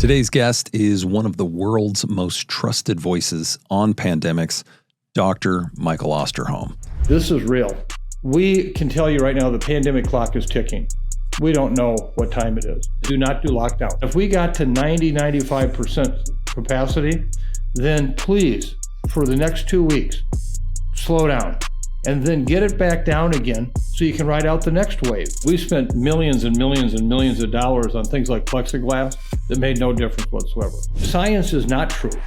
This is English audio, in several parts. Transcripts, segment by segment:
Today's guest is one of the world's most trusted voices on pandemics, Dr. Michael Osterholm. This is real. We can tell you right now the pandemic clock is ticking. We don't know what time it is. Do not do lockdown. If we got to 95% capacity, then please, for the next 2 weeks, slow down and then get it back down again so you can ride out the next wave. We spent millions and millions and millions of dollars on things like plexiglass that made no difference whatsoever. Science is not truth.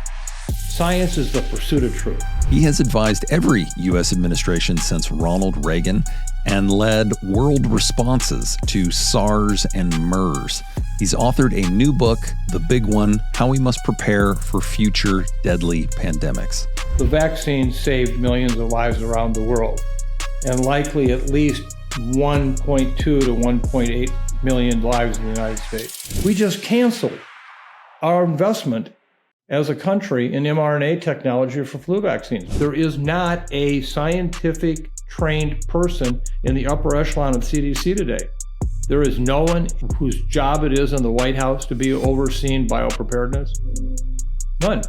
Science is the pursuit of truth. He has advised every U.S. administration since Ronald Reagan and led world responses to SARS and MERS. He's authored a new book, the big one, How We Must Prepare for Future Deadly Pandemics. The vaccine saved millions of lives around the world, and likely at least 1.2 to 1.8 million lives in the United States. We just canceled our investment as a country in mRNA technology for flu vaccines. There is not a scientific trained person in the upper echelon of CDC today. There is no one whose job it is in the White House to be overseeing bio-preparedness. None.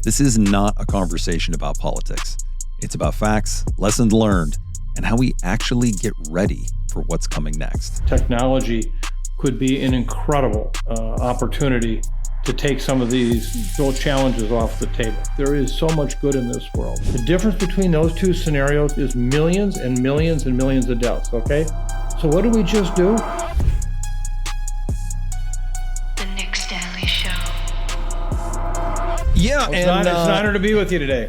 This is not a conversation about politics. It's about facts, lessons learned, and how we actually get ready for what's coming next. Technology could be an incredible opportunity to take some of these challenges off the table. There is so much good in this world. The difference between those two scenarios is millions and millions and millions of deaths, okay? So what did we just do? The Nick Standlea Show. Yeah, It's an honor to be with you today.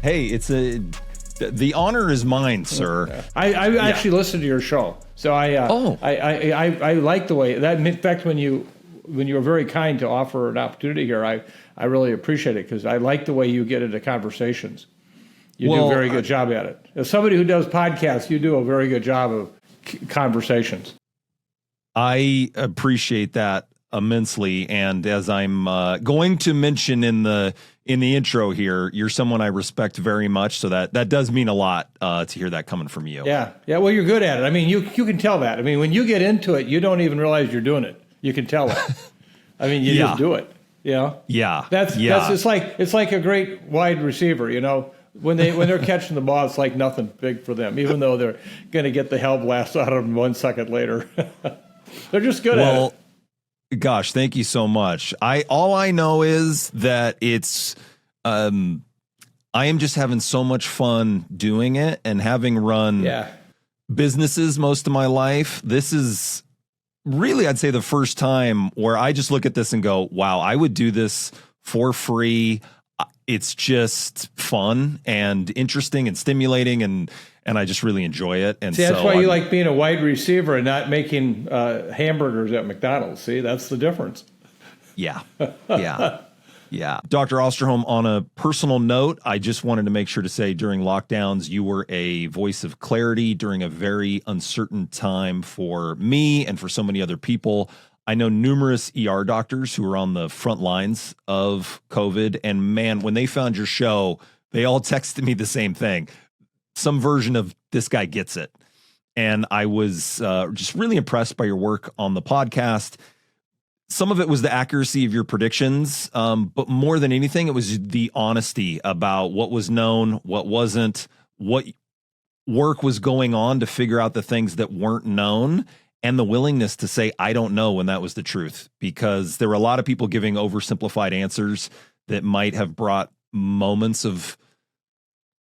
Hey, the honor is mine, sir. I actually listened to your show, so I like the way that. In fact, when you were very kind to offer an opportunity here, I really appreciate it because I like the way you get into conversations. You do a very good job at it. As somebody who does podcasts, you do a very good job of conversations. I appreciate that immensely, and as I'm going to mention in the intro here, you're someone I respect very much, so that does mean a lot to hear that coming from you. Yeah. Well, you're good at it. I mean, you can tell that. I mean, when you get into it, you don't even realize you're doing it. You can tell that. I mean, you just do it. You know? Yeah. That's it's like a great wide receiver, you know. When they're catching the ball, it's like nothing big for them, even though they're going to get the hell blast out of them 1 second later. They're just good at it. Gosh, thank you so much. All I know is that it's I am just having so much fun doing it, and having run businesses most of my life. This is really, I'd say, the first time where I just look at this and go, wow, I would do this for free. It's just fun and interesting and stimulating, and I just really enjoy it. And see, that's why you like being a wide receiver and not making hamburgers at McDonald's. See, that's the difference. Yeah. Yeah. Dr. Osterholm, on a personal note, I just wanted to make sure to say during lockdowns, you were a voice of clarity during a very uncertain time for me and for so many other people. I know numerous ER doctors who are on the front lines of COVID, and man, when they found your show, they all texted me the same thing. Some version of "this guy gets it." And I was just really impressed by your work on the podcast. Some of it was the accuracy of your predictions, but more than anything, it was the honesty about what was known, what wasn't, what work was going on to figure out the things that weren't known, and the willingness to say, I don't know, when that was the truth, because there were a lot of people giving oversimplified answers that might have brought moments of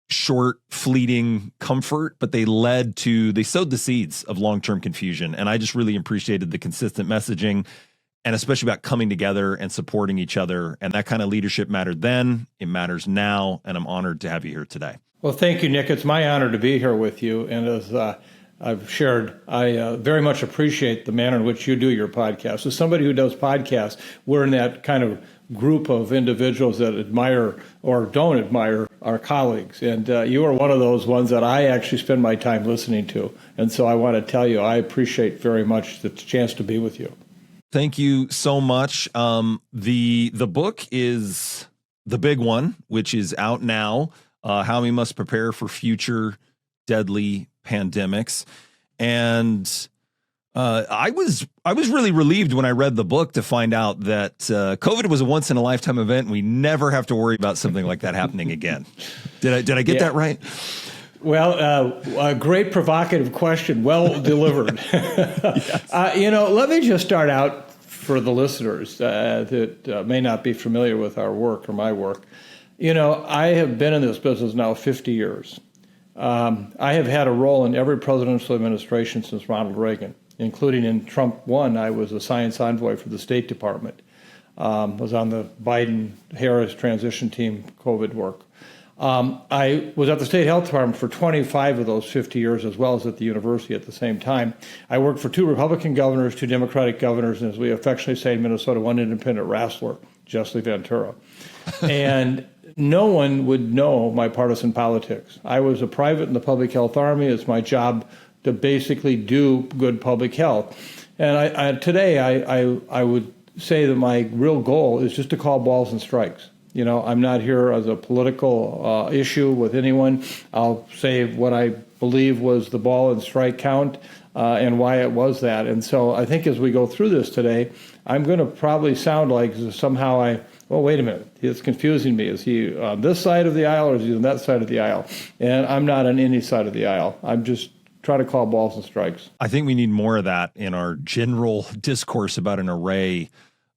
short, fleeting comfort, but they sowed the seeds of long-term confusion. And I just really appreciated the consistent messaging, and especially about coming together and supporting each other. And that kind of leadership mattered then, it matters now, and I'm honored to have you here today. Well, thank you, Nick. It's my honor to be here with you. And as I've shared, I very much appreciate the manner in which you do your podcast. As somebody who does podcasts, we're in that kind of group of individuals that admire or don't admire our colleagues. And you are one of those ones that I actually spend my time listening to. And so I want to tell you, I appreciate very much the chance to be with you. Thank you so much. The book is the big one, which is out now, How We Must Prepare for Future Deadly Pandemics. And I was really relieved when I read the book to find out that COVID was a once in a lifetime event, and we never have to worry about something like that happening again. Did I get that right? Well, a great provocative question, well delivered. Yes. Let me just start out for the listeners that may not be familiar with our work or my work. I have been in this business now 50 years. I have had a role in every presidential administration since Ronald Reagan, including in Trump 1. I was a science envoy for the State Department. Was on the Biden-Harris transition team COVID work. I was at the State Health Department for 25 of those 50 years, as well as at the university at the same time. I worked for 2 Republican governors, 2 Democratic governors, and as we affectionately say in Minnesota, 1 independent wrestler, Jesse Ventura. And no one would know my partisan politics. I was a private in the public health army. It's my job to basically do good public health. And today I would say that my real goal is just to call balls and strikes. I'm not here as a political issue with anyone. I'll say what I believe was the ball and strike count and why it was that. And so I think as we go through this today, I'm going to probably sound like somehow wait a minute, it's confusing me. Is he on this side of the aisle or is he on that side of the aisle? And I'm not on any side of the aisle. I'm just trying to call balls and strikes. I think we need more of that in our general discourse about an array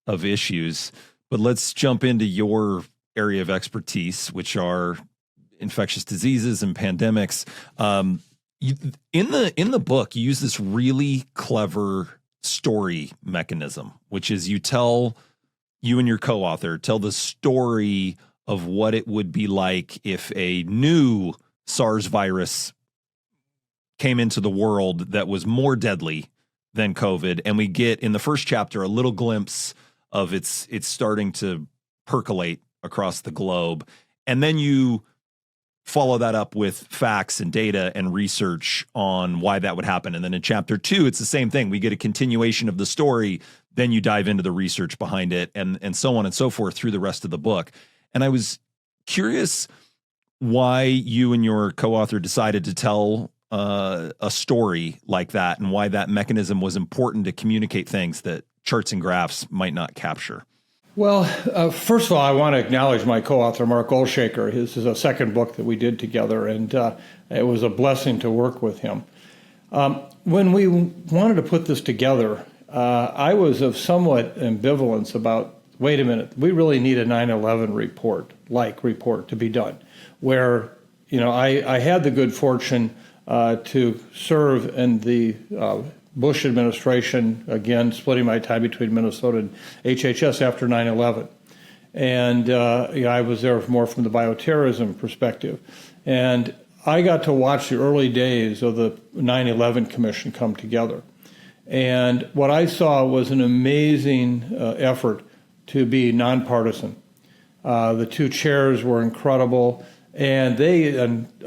of issues. But let's jump into your area of expertise, which are infectious diseases and pandemics. In the book, you use this really clever story mechanism, which is you and your co-author tell the story of what it would be like if a new SARS virus came into the world that was more deadly than COVID. And we get in the first chapter a little glimpse of it's starting to percolate across the globe. And then you follow that up with facts and data and research on why that would happen. And then in chapter 2, it's the same thing. We get a continuation of the story. Then you dive into the research behind it and so on and so forth through the rest of the book. And I was curious why you and your co-author decided to tell a story like that and why that mechanism was important to communicate things that charts and graphs might not capture. Well, first of all, I want to acknowledge my co-author, Mark Olshaker. This is a second book that we did together, and it was a blessing to work with him. When we wanted to put this together, I was of somewhat ambivalence about, wait a minute, we really need a 9/11 report to be done, where, I had the good fortune to serve in the Bush administration, again, splitting my time between Minnesota and HHS after 9/11. And I was there more from the bioterrorism perspective. And I got to watch the early days of the 9/11 Commission come together. And what I saw was an amazing effort to be nonpartisan. The 2 chairs were incredible. And they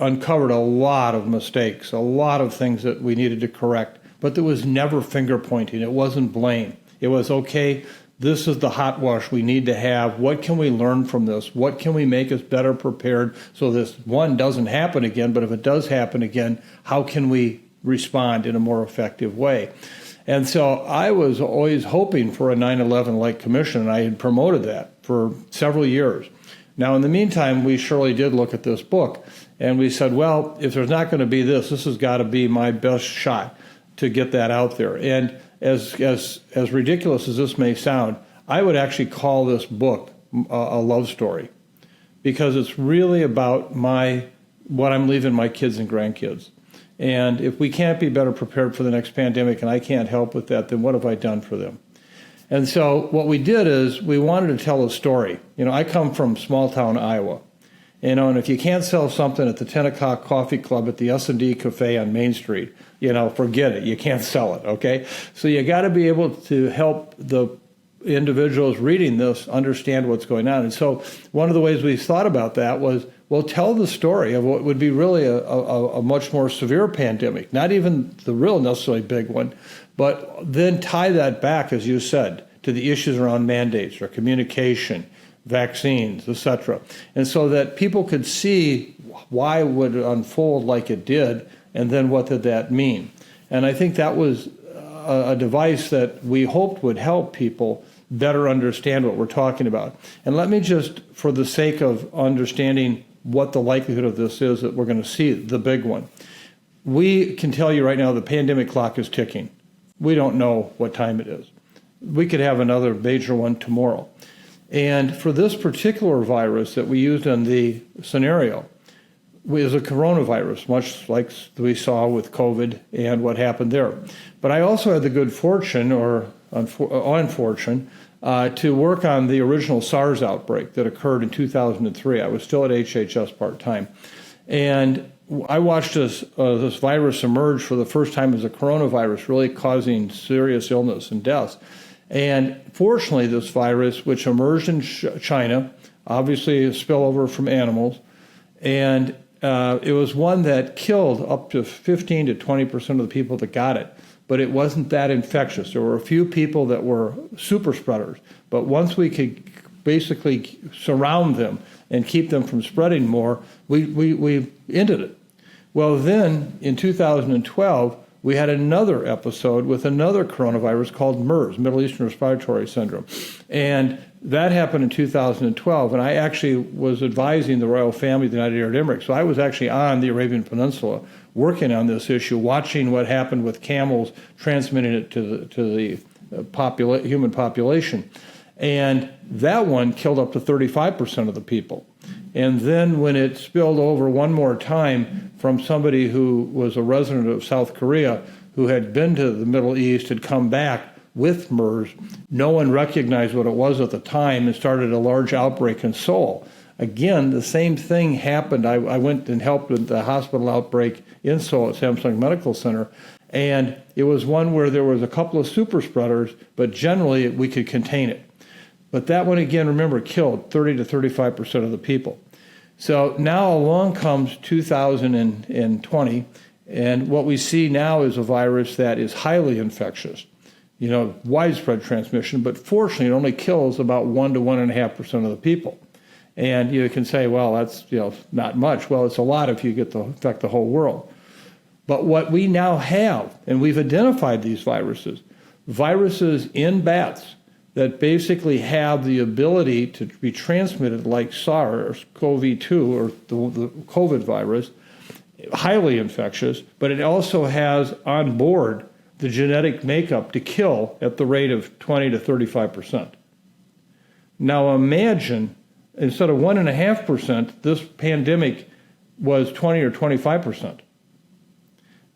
uncovered a lot of mistakes, a lot of things that we needed to correct. But there was never finger pointing. It wasn't blame. It was, okay, this is the hot wash we need to have. What can we learn from this? What can we make us better prepared so this, one, doesn't happen again, but if it does happen again, how can we respond in a more effective way? And so I was always hoping for a 9/11-like commission, and I had promoted that for several years. Now, in the meantime, we surely did look at this book, and we said, well, if there's not going to be this has got to be my best shot to get that out there. And as ridiculous as this may sound, I would actually call this book a love story, because it's really about what I'm leaving my kids and grandkids. And if we can't be better prepared for the next pandemic, and I can't help with that, then what have I done for them? And so what we did is we wanted to tell a story. I come from small town Iowa. And if you can't sell something at the 10 o'clock coffee club at the S&D Cafe on Main Street, forget it. You can't sell it, okay? So you got to be able to help the individuals reading this understand what's going on. And so one of the ways we thought about that was, well, tell the story of what would be really a much more severe pandemic, not even the real necessarily big one, but then tie that back, as you said, to the issues around mandates or communication, vaccines, etc. And so that people could see why it would unfold like it did, and then what did that mean. And I think that was a device that we hoped would help people better understand what we're talking about. And let me just, for the sake of understanding what the likelihood of this is that we're going to see the big one. We can tell you right now the pandemic clock is ticking. We don't know what time it is. We could have another major one tomorrow. And for this particular virus that we used in the scenario, is a coronavirus, much like we saw with COVID and what happened there. But I also had the good fortune, or unfortunate, to work on the original SARS outbreak that occurred in 2003. I was still at HHS part-time. And I watched this virus emerge for the first time as a coronavirus, really causing serious illness and deaths. And fortunately, this virus, which emerged in China, obviously a spillover from animals, and it was one that killed up to 15 to 20% of the people that got it. But it wasn't that infectious. There were a few people that were super spreaders. But once we could basically surround them and keep them from spreading more, we ended it. Well, then in 2012, we had another episode with another coronavirus called MERS, Middle Eastern Respiratory Syndrome. And that happened in 2012. And I actually was advising the royal family of the United Arab Emirates. So I was actually on the Arabian Peninsula working on this issue, watching what happened with camels, transmitting it to the human population. And that one killed up to 35% of the people. And then when it spilled over one more time from somebody who was a resident of South Korea who had been to the Middle East, had come back with MERS, no one recognized what it was at the time and started a large outbreak in Seoul. Again, the same thing happened. I went and helped with the hospital outbreak in Seoul at Samsung Medical Center. And it was one where there was a couple of super spreaders, but generally we could contain it. But that one, again, remember, killed 30 to 35% of the people. So now along comes 2020, and what we see now is a virus that is highly infectious, widespread transmission, but fortunately it only kills about 1 to 1.5% of the people. And you can say, well, that's not much. Well, it's a lot if you get to infect the whole world. But what we now have, and we've identified these viruses in bats that basically have the ability to be transmitted like SARS-CoV-2 or the COVID virus, highly infectious, but it also has on board the genetic makeup to kill at the rate of 20 to 35%. Now imagine, instead of 1.5%, this pandemic was 20 or 25%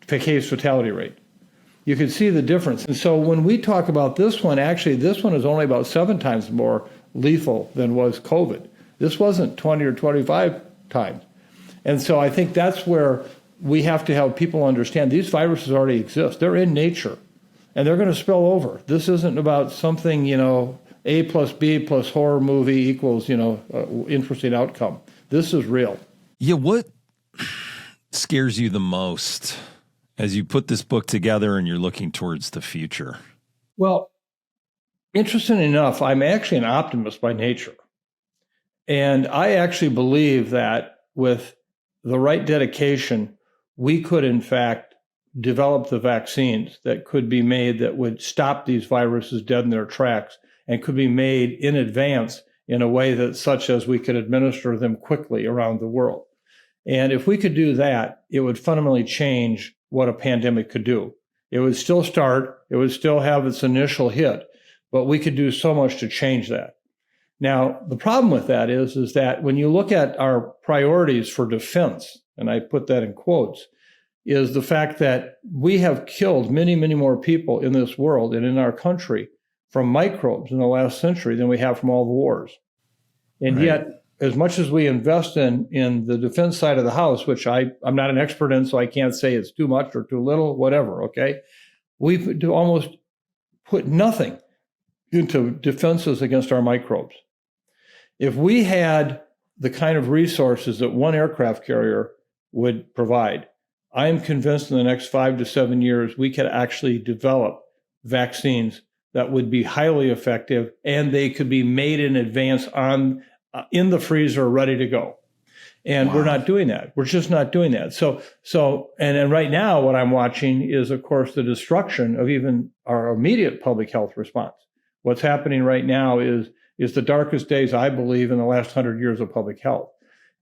case fatality rate. You can see the difference. And so when we talk about this one, actually, this one is only about 7 times more lethal than was COVID. This wasn't 20 or 25 times. And so I think that's where we have to have people understand these viruses already exist. They're in nature, and they're going to spill over. This isn't about something, A plus B plus horror movie equals, interesting outcome. This is real. Yeah, what scares you the most as you put this book together and you're looking towards the future? Well, interesting enough, I'm actually an optimist by nature. And I actually believe that with the right dedication, we could, in fact, develop the vaccines that could be made that would stop these viruses dead in their tracks and could be made in advance in a way that such as we could administer them quickly around the world. And if we could do that, it would fundamentally change what a pandemic could do. It would still start, it would still have its initial hit, but we could do so much to change that. Now, the problem with that is that when you look at our priorities for defense, and I put that in quotes, is the fact that we have killed many, many more people in this world and in our country from microbes in the last century than we have from all the wars. And yet, as much as we invest in the defense side of the house, which I'm not an expert in, so I can't say it's too much or too little, whatever, okay? We've almost put nothing into defenses against our microbes. If we had the kind of resources that one aircraft carrier would provide, I am convinced in the next 5 to 7 years, we could actually develop vaccines that would be highly effective, and they could be made in advance in the freezer, ready to go. And we're not doing that. We're just not doing that. And right now what I'm watching is, of course, the destruction of even our immediate public health response. What's happening right now is the darkest days, I believe, in the last 100 years of public health.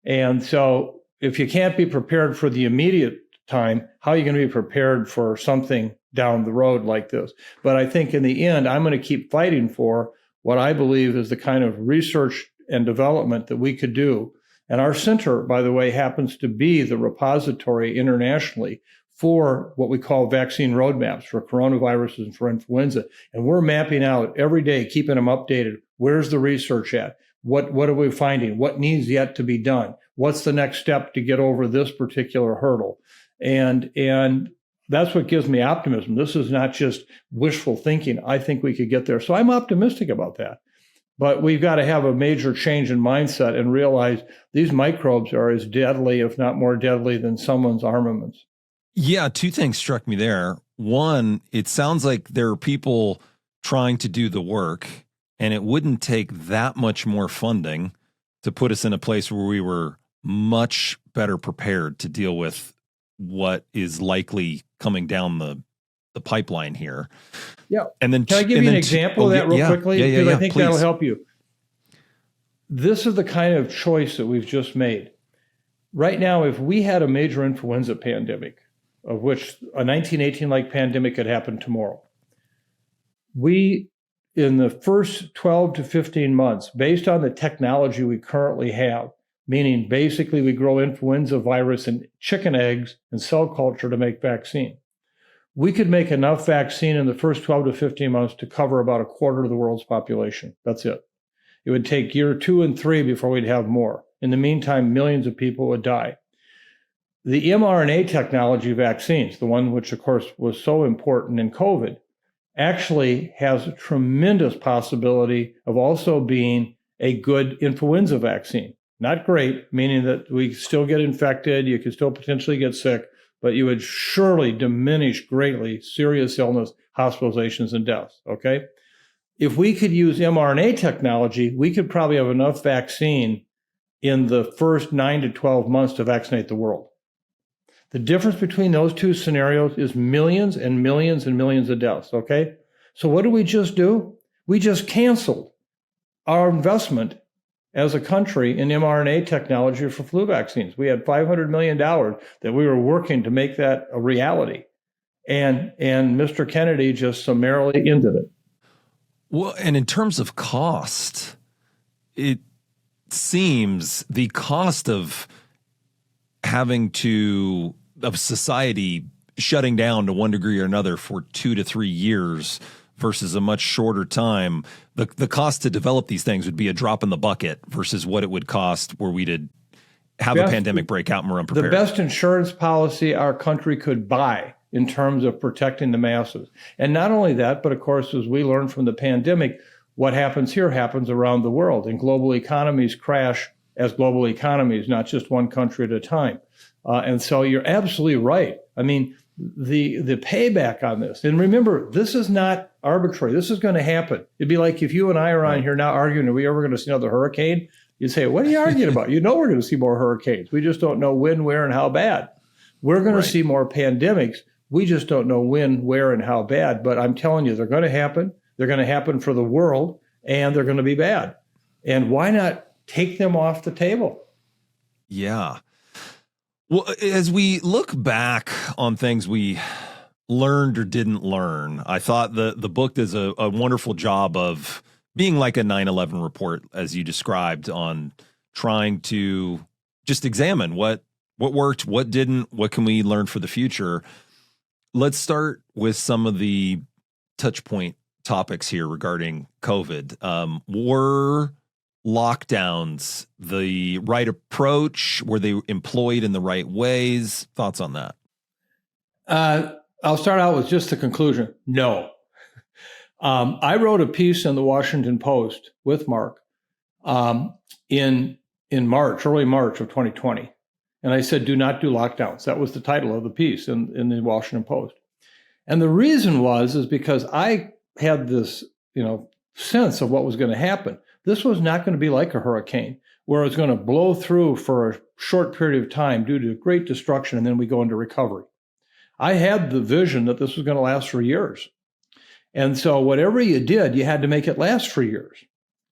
And so if you can't be prepared for the immediate time, how are you going to be prepared for something down the road like this? But I think in the end, I'm going to keep fighting for what I believe is the kind of research and development that we could do. And our center, by the way, happens to be the repository internationally for what we call vaccine roadmaps for coronaviruses and for influenza. And we're mapping out every day, keeping them updated. Where's the research at? What are we finding? What needs yet to be done? What's the next step to get over this particular hurdle? And that's what gives me optimism. This is not just wishful thinking. I think we could get there. So I'm optimistic about that. But we've got to have a major change in mindset and realize these microbes are as deadly, if not more deadly, than someone's armaments. Yeah, two things struck me there. One, it sounds like there are people trying to do the work, and it wouldn't take that much more funding to put us in a place where we were much better prepared to deal with what is likely coming down the pipeline here. Yeah. And then can I give you an example of that real quickly? Because I think please. That'll help you. This is the kind of choice that we've just made. Right now, if we had a major influenza pandemic, of which a 1918-like pandemic could happen tomorrow, we, in the first 12 to 15 months, based on the technology we currently have, meaning basically we grow influenza virus in chicken eggs and cell culture to make vaccine, we could make enough vaccine in the first 12 to 15 months to cover about a quarter of the world's population. That's it. It would take year 2 and 3 before we'd have more. In the meantime, millions of people would die. The mRNA technology vaccines, the one which, of course, was so important in COVID, actually has a tremendous possibility of also being a good influenza vaccine. Not great, meaning that we still get infected, you can still potentially get sick, but you would surely diminish greatly serious illness, hospitalizations, and deaths, okay? If we could use mRNA technology, we could probably have enough vaccine in the first 9 to 12 months to vaccinate the world. The difference between those two scenarios is millions and millions and millions of deaths, okay? So what did we just do? We just canceled our investment as a country in mRNA technology for flu vaccines. We had $500 million that we were working to make that a reality. And Mr. Kennedy just summarily ended it. Well, and in terms of cost, it seems the cost of society shutting down to one degree or another for 2 to 3 years versus a much shorter time, the cost to develop these things would be a drop in the bucket versus what it would cost where we'd have a pandemic break out and we're unprepared. The best insurance policy our country could buy in terms of protecting the masses. And not only that, but of course, as we learned from the pandemic, what happens here happens around the world, and global economies crash as global economies, not just one country at a time. And so you're absolutely right. I mean, the payback on this, and remember, this is not arbitrary. This is going to happen. It'd be like if you and I are on here now arguing, are we ever going to see another hurricane? You'd say, what are you arguing about? You know we're going to see more hurricanes. We just don't know when, where, and how bad. We're going to see more pandemics. We just don't know when, where, and how bad. But I'm telling you, they're going to happen. They're going to happen for the world, and they're going to be bad. And why not take them off the table? Yeah. Well, as we look back on things we learned or didn't learn, I thought the book does a wonderful job of being like a 9/11 report, as you described, on trying to just examine what worked, what didn't, what can we learn for the future. Let's start with some of the touch point topics here regarding COVID. Were lockdowns the right approach? Were they employed in the right ways? Thoughts on that? I'll start out with just the conclusion. No. I wrote a piece in the Washington Post with Mark in March, early March of 2020. And I said, do not do lockdowns. That was the title of the piece in the Washington Post. And the reason is because I had this, sense of what was going to happen. This was not going to be like a hurricane where it's going to blow through for short period of time due to great destruction, and then we go into recovery. I had the vision that this was going to last for years. And so whatever you did, you had to make it last for years.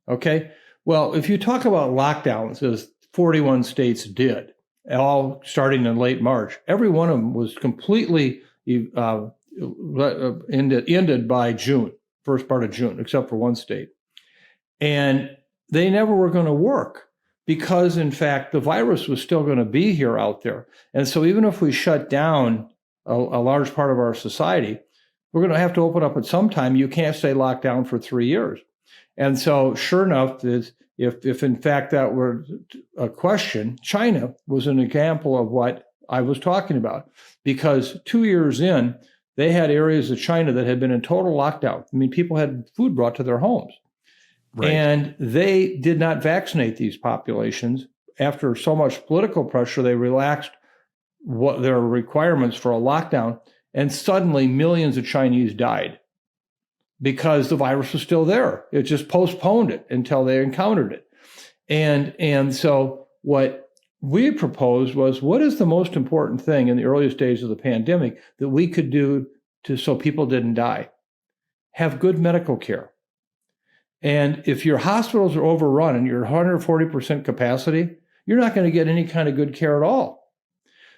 Okay? Well, if you talk about lockdowns, as 41 states did, all starting in late March, every one of them was completely ended by June, first part of June, except for one state. And they never were going to work because, in fact, the virus was still going to be here out there. And so even if we shut down a large part of our society, we're going to have to open up at some time. You can't stay locked down for 3 years. And so sure enough, if in fact that were a question, China was an example of what I was talking about, because 2 years in, they had areas of China that had been in total lockdown. I mean, people had food brought to their homes. Right. And they did not vaccinate these populations. After so much political pressure, they relaxed what their requirements for a lockdown, and suddenly millions of Chinese died because the virus was still there. It just postponed it until they encountered it. And so what we proposed was, what is the most important thing in the earliest days of the pandemic that we could do so people didn't die? Have good medical care. And if your hospitals are overrun and you're 140% capacity, you're not going to get any kind of good care at all.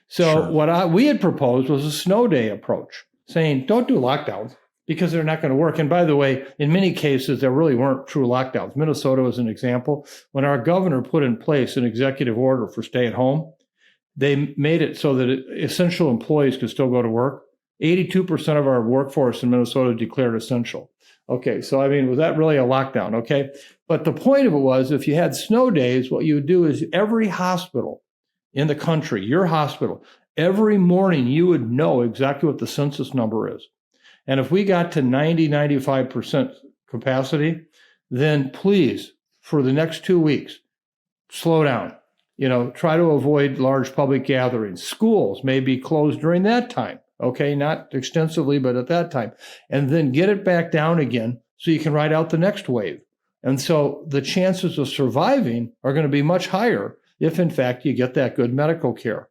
So sure. What we had proposed was a snow day approach, saying don't do lockdowns because they're not going to work. And by the way, in many cases, there really weren't true lockdowns. Minnesota was an example. When our governor put in place an executive order for stay at home, they made it so that essential employees could still go to work. 82% of our workforce in Minnesota declared essential. Okay, so I mean, was that really a lockdown? Okay, but the point of it was, if you had snow days, what you would do is every hospital in the country, your hospital, every morning you would know exactly what the census number is. And if we got to 95% capacity, then please, for the next 2 weeks, slow down. Try to avoid large public gatherings. Schools may be closed during that time. Okay, not extensively, but at that time. And then get it back down again so you can ride out the next wave. And so the chances of surviving are going to be much higher if, in fact, you get that good medical care.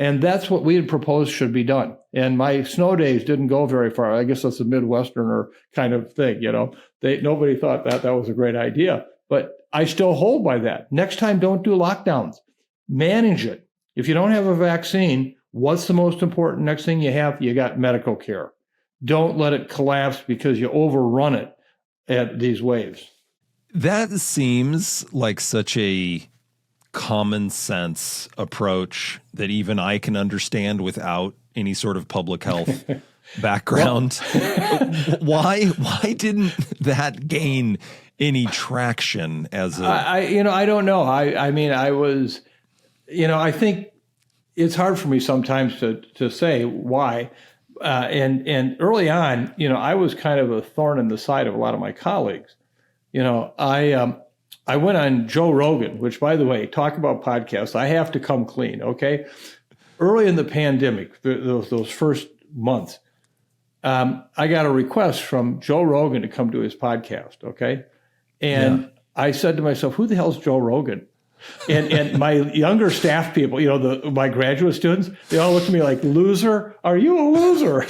And that's what we had proposed should be done. And my snow days didn't go very far. I guess that's a Midwesterner kind of thing, Nobody thought that was a great idea. But I still hold by that. Next time, don't do lockdowns. Manage it. If you don't have a vaccine, what's the most important next thing you have? You got medical care. Don't let it collapse because you overrun it at these waves. That seems like such a common sense approach that even I can understand without any sort of public health background. Why didn't that gain any traction as a... I don't know. I think it's hard for me sometimes to say why. And early on, I was kind of a thorn in the side of a lot of my colleagues. I went on Joe Rogan, which, by the way, talk about podcasts. I have to come clean, okay? Early in the pandemic, those first months, I got a request from Joe Rogan to come to his podcast, okay? And I said to myself, who the hell's Joe Rogan? And my younger staff people, my graduate students, they all look at me like, loser? Are you a loser?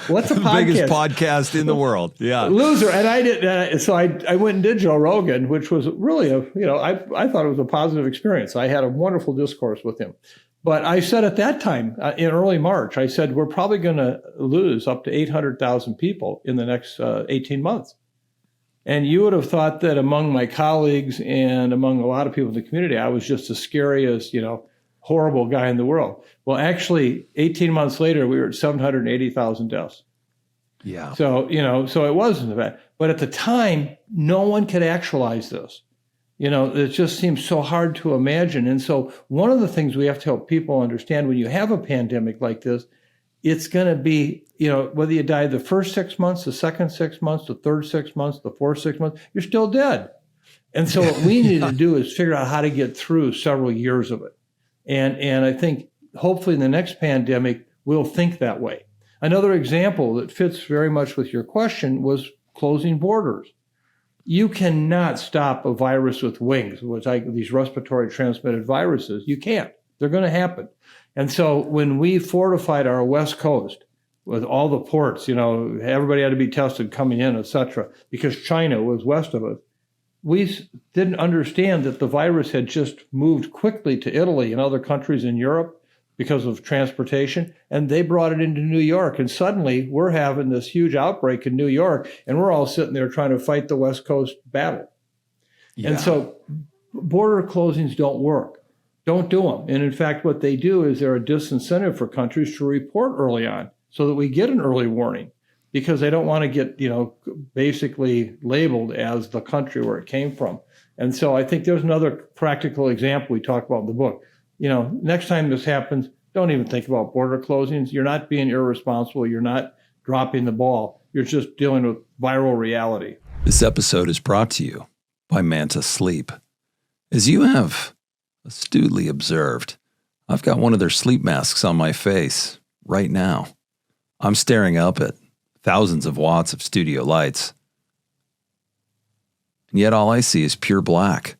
What's a podcast? The biggest podcast in the world. Yeah. Loser. And I did. So I went and did Joe Rogan, which was really I thought it was a positive experience. I had a wonderful discourse with him. But I said at that time, in early March, I said, we're probably going to lose up to 800,000 people in the next 18 months. And you would have thought that among my colleagues and among a lot of people in the community, I was just the scariest, horrible guy in the world. Well, actually, 18 months later, we were at 780,000 deaths. Yeah. So, so it wasn't bad. But at the time, no one could actualize this. It just seems so hard to imagine. And so one of the things we have to help people understand when you have a pandemic like this, it's going to be, whether you die the first 6 months, the second 6 months, the third 6 months, the fourth 6 months, you're still dead. And so what we need to do is figure out how to get through several years of it. And I think hopefully in the next pandemic, we'll think that way. Another example that fits very much with your question was closing borders. You cannot stop a virus with wings, these respiratory transmitted viruses. You can't. They're going to happen. And so when we fortified our West Coast with all the ports, everybody had to be tested coming in, et cetera, because China was west of us, we didn't understand that the virus had just moved quickly to Italy and other countries in Europe because of transportation, and they brought it into New York. And suddenly we're having this huge outbreak in New York, and we're all sitting there trying to fight the West Coast battle. Yeah. And so border closings don't work. Don't do them. And in fact, what they do is they're a disincentive for countries to report early on so that we get an early warning, because they don't want to get, basically labeled as the country where it came from. And so I think there's another practical example we talk about in the book. Next time this happens, don't even think about border closings. You're not being irresponsible. You're not dropping the ball. You're just dealing with viral reality. This episode is brought to you by Manta Sleep. As you have astutely observed, I've got one of their sleep masks on my face right now. I'm staring up at thousands of watts of studio lights, and yet all I see is pure black.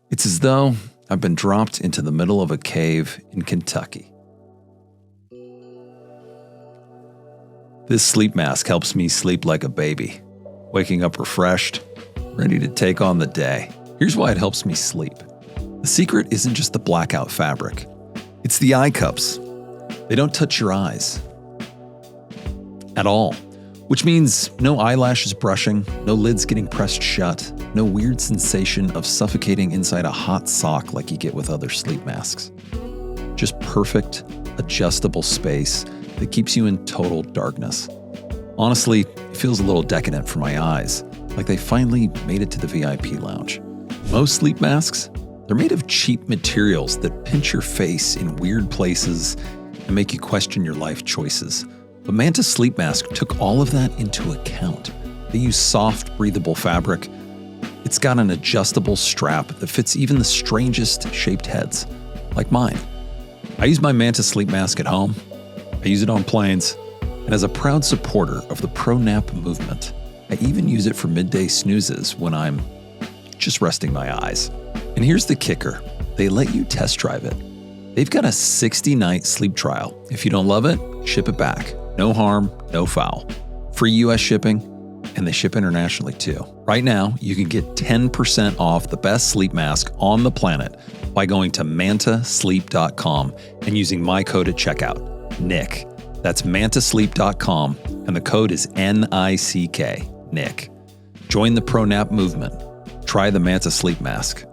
It's as though I've been dropped into the middle of a cave in Kentucky. This sleep mask helps me sleep like a baby, waking up refreshed, ready to take on the day. Here's why it helps me sleep. The secret isn't just the blackout fabric. It's the eye cups. They don't touch your eyes at all, which means no eyelashes brushing, no lids getting pressed shut, no weird sensation of suffocating inside a hot sock like you get with other sleep masks. Just perfect, adjustable space that keeps you in total darkness. Honestly, it feels a little decadent for my eyes, like they finally made it to the VIP lounge. Most sleep masks, they're made of cheap materials that pinch your face in weird places and make you question your life choices. But Manta Sleep Mask took all of that into account. They use soft, breathable fabric. It's got an adjustable strap that fits even the strangest shaped heads, like mine. I use my Manta Sleep Mask at home. I use it on planes. And as a proud supporter of the pro-nap movement, I even use it for midday snoozes when I'm just resting my eyes. And here's the kicker. They let you test drive it. They've got a 60-night sleep trial. If you don't love it, ship it back. No harm, no foul. Free US shipping, and they ship internationally too. Right now, you can get 10% off the best sleep mask on the planet by going to mantasleep.com and using my code at checkout, Nick. That's mantasleep.com, and the code is NICK, Nick. Join the pro-nap movement. Try the Manta Sleep Mask.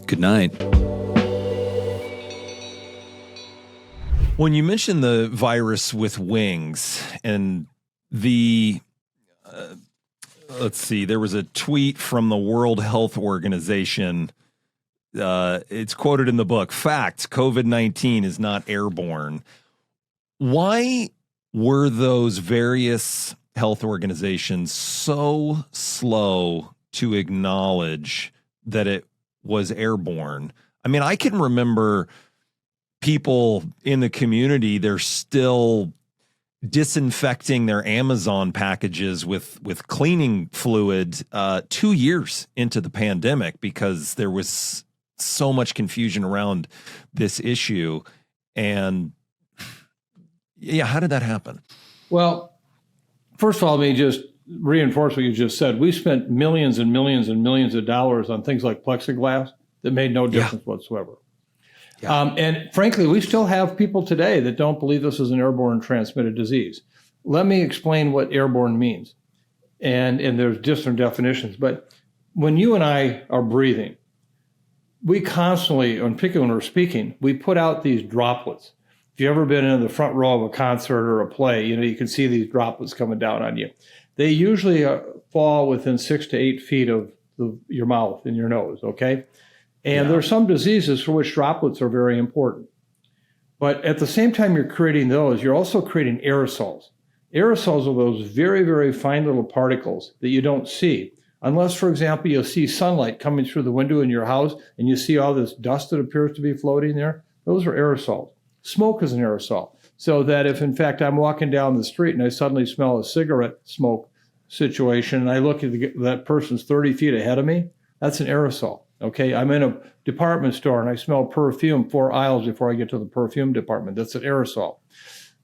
Good night. When you mentioned the virus with wings and let's see, there was a tweet from the World Health Organization. It's quoted in the book, fact, COVID-19 is not airborne. Why were those various health organizations so slow to acknowledge that it was airborne? I mean, I can remember people in the community, they're still disinfecting their Amazon packages with cleaning fluid 2 years into the pandemic because there was so much confusion around this issue. And yeah, how did that happen? Well, first of all, let me just reinforce what you just said. We spent millions and millions and millions of dollars on things like plexiglass that made no difference whatsoever. Yeah. And frankly, we still have people today that don't believe this is an airborne transmitted disease. Let me explain what airborne means. And there's different definitions. But when you and I are breathing, we constantly, and particularly when we're speaking, we put out these droplets. If you've ever been in the front row of a concert or a play, you can see these droplets coming down on you. They usually fall within 6 to 8 feet of your mouth and your nose, okay? And there are some diseases for which droplets are very important. But at the same time you're creating those, you're also creating aerosols. Aerosols are those very, very fine little particles that you don't see. Unless, for example, you'll see sunlight coming through the window in your house and you see all this dust that appears to be floating there. Those are aerosols. Smoke is an aerosol. So that if, in fact, I'm walking down the street and I suddenly smell a cigarette smoke situation and I look at that person's 30 feet ahead of me, that's an aerosol. Okay, I'm in a department store and I smell perfume 4 aisles before I get to the perfume department. That's an aerosol.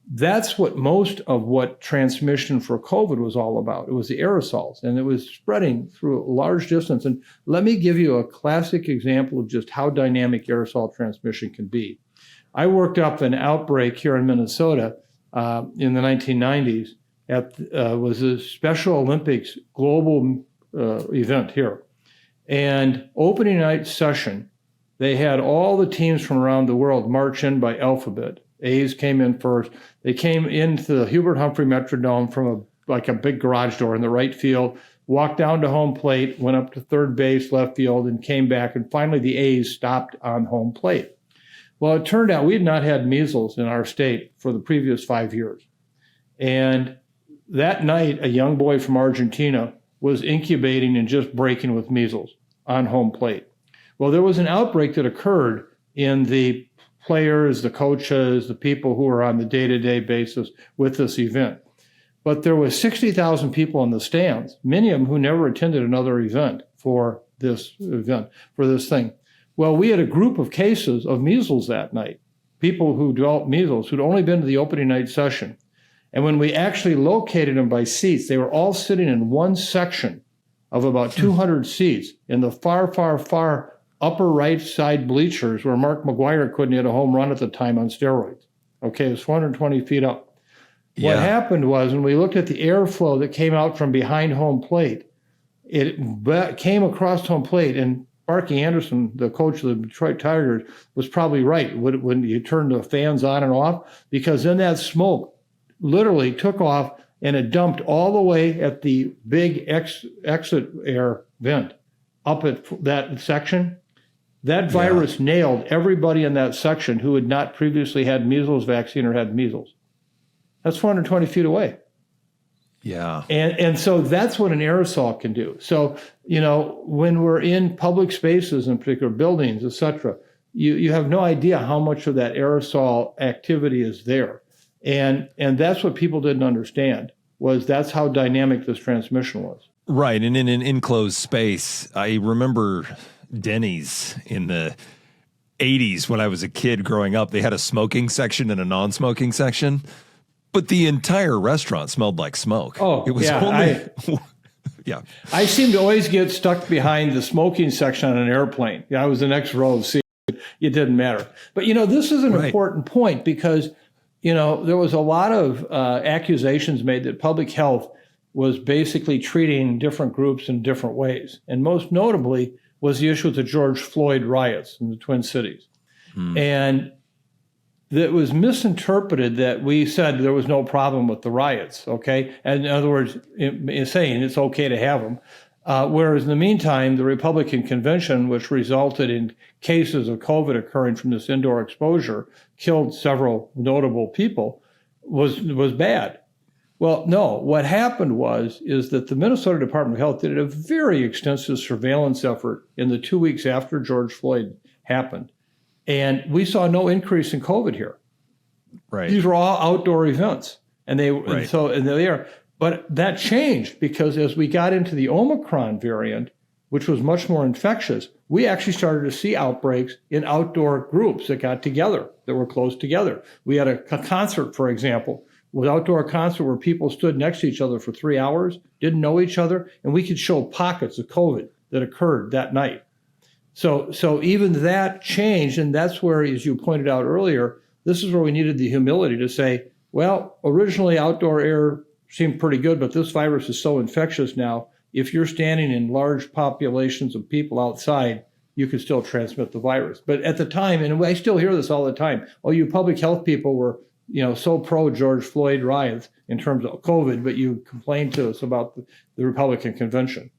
That's what most of what transmission for COVID was all about. It was the aerosols, and it was spreading through a large distance. And let me give you a classic example of just how dynamic aerosol transmission can be. I worked up an outbreak here in Minnesota in the 1990s. Was a Special Olympics global event here. And opening night session, they had all the teams from around the world march in by alphabet. A's came in first. They came into the Hubert Humphrey Metrodome from a big garage door in the right field, walked down to home plate, went up to third base, left field, and came back. And finally, the A's stopped on home plate. Well, it turned out we had not had measles in our state for the previous 5 years. And that night, a young boy from Argentina was incubating and just breaking with measles on home plate. Well, there was an outbreak that occurred in the players, the coaches, the people who are on the day-to-day basis with this event. But there was 60,000 people in the stands, many of them who never attended another event for this thing. Well, we had a group of cases of measles that night, people who developed measles who'd only been to the opening night session. And when we actually located them by seats, they were all sitting in one section of about 200 seats in the far, far, far upper right side bleachers where Mark McGwire couldn't hit a home run at the time on steroids. Okay, it was 420 feet up. What happened was when we looked at the airflow that came out from behind home plate, it came across home plate, and Sparky Anderson, the coach of the Detroit Tigers, was probably right when you turned the fans on and off, because then that smoke literally took off and it dumped all the way at the big exit air vent up at that section. That virus nailed everybody in that section who had not previously had measles vaccine or had measles. That's 420 feet away. Yeah. And so that's what an aerosol can do. So, when we're in public spaces, in particular buildings, et cetera, you have no idea how much of that aerosol activity is there. And that's what people didn't understand, was that's how dynamic this transmission was. Right. And in an enclosed space, I remember Denny's in the 80s when I was a kid growing up. They had a smoking section and a non-smoking section, but the entire restaurant smelled like smoke. Oh, it was I seem to always get stuck behind the smoking section on an airplane. I was the next row of seats. It didn't matter. But, this is an important point because, there was a lot of accusations made that public health was basically treating different groups in different ways. And most notably was the issue with the George Floyd riots in the Twin Cities. And that was misinterpreted that we said there was no problem with the riots, okay? And in other words, saying it's okay to have them. Whereas in the meantime, the Republican convention, which resulted in cases of COVID occurring from this indoor exposure, killed several notable people, was bad. Well, no, what happened is that the Minnesota Department of Health did a very extensive surveillance effort in the 2 weeks after George Floyd happened. And we saw no increase in COVID here. Right. These were all outdoor events. And they are. But that changed because as we got into the Omicron variant, which was much more infectious, we actually started to see outbreaks in outdoor groups that got together, that were close together. We had a concert, for example, with outdoor concert where people stood next to each other for 3 hours, didn't know each other, and we could show pockets of COVID that occurred that night. So even that changed, and that's where, as you pointed out earlier, this is where we needed the humility to say, well, originally outdoor air seemed pretty good, but this virus is so infectious now, if you're standing in large populations of people outside, you could still transmit the virus. But at the time, and I still hear this all the time, you public health people were so pro George Floyd riots in terms of COVID, but you complained to us about the Republican convention.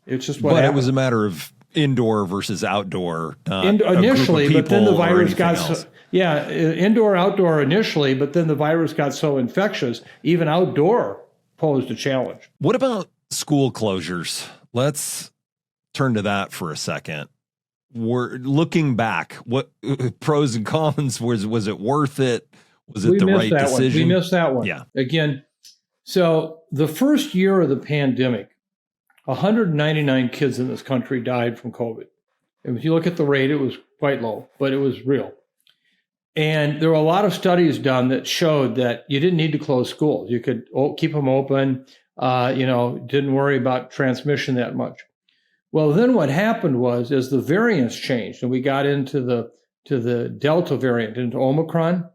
It's just what happened. It was a matter of indoor versus outdoor. Initially, but then the virus got indoor, outdoor initially, but then the virus got so infectious, even outdoor posed a challenge. What about school closures? Let's turn to that for a second. We're looking back. What pros and cons? Was it worth it? Was it the right decision? We missed that one. Yeah. Again, so the first year of the pandemic, 199 kids in this country died from COVID. If you look at the rate, it was quite low, but it was real. And there were a lot of studies done that showed that you didn't need to close schools. You could keep them open, didn't worry about transmission that much. Well, then what happened was, as the variants changed and we got into the Delta variant, into Omicron,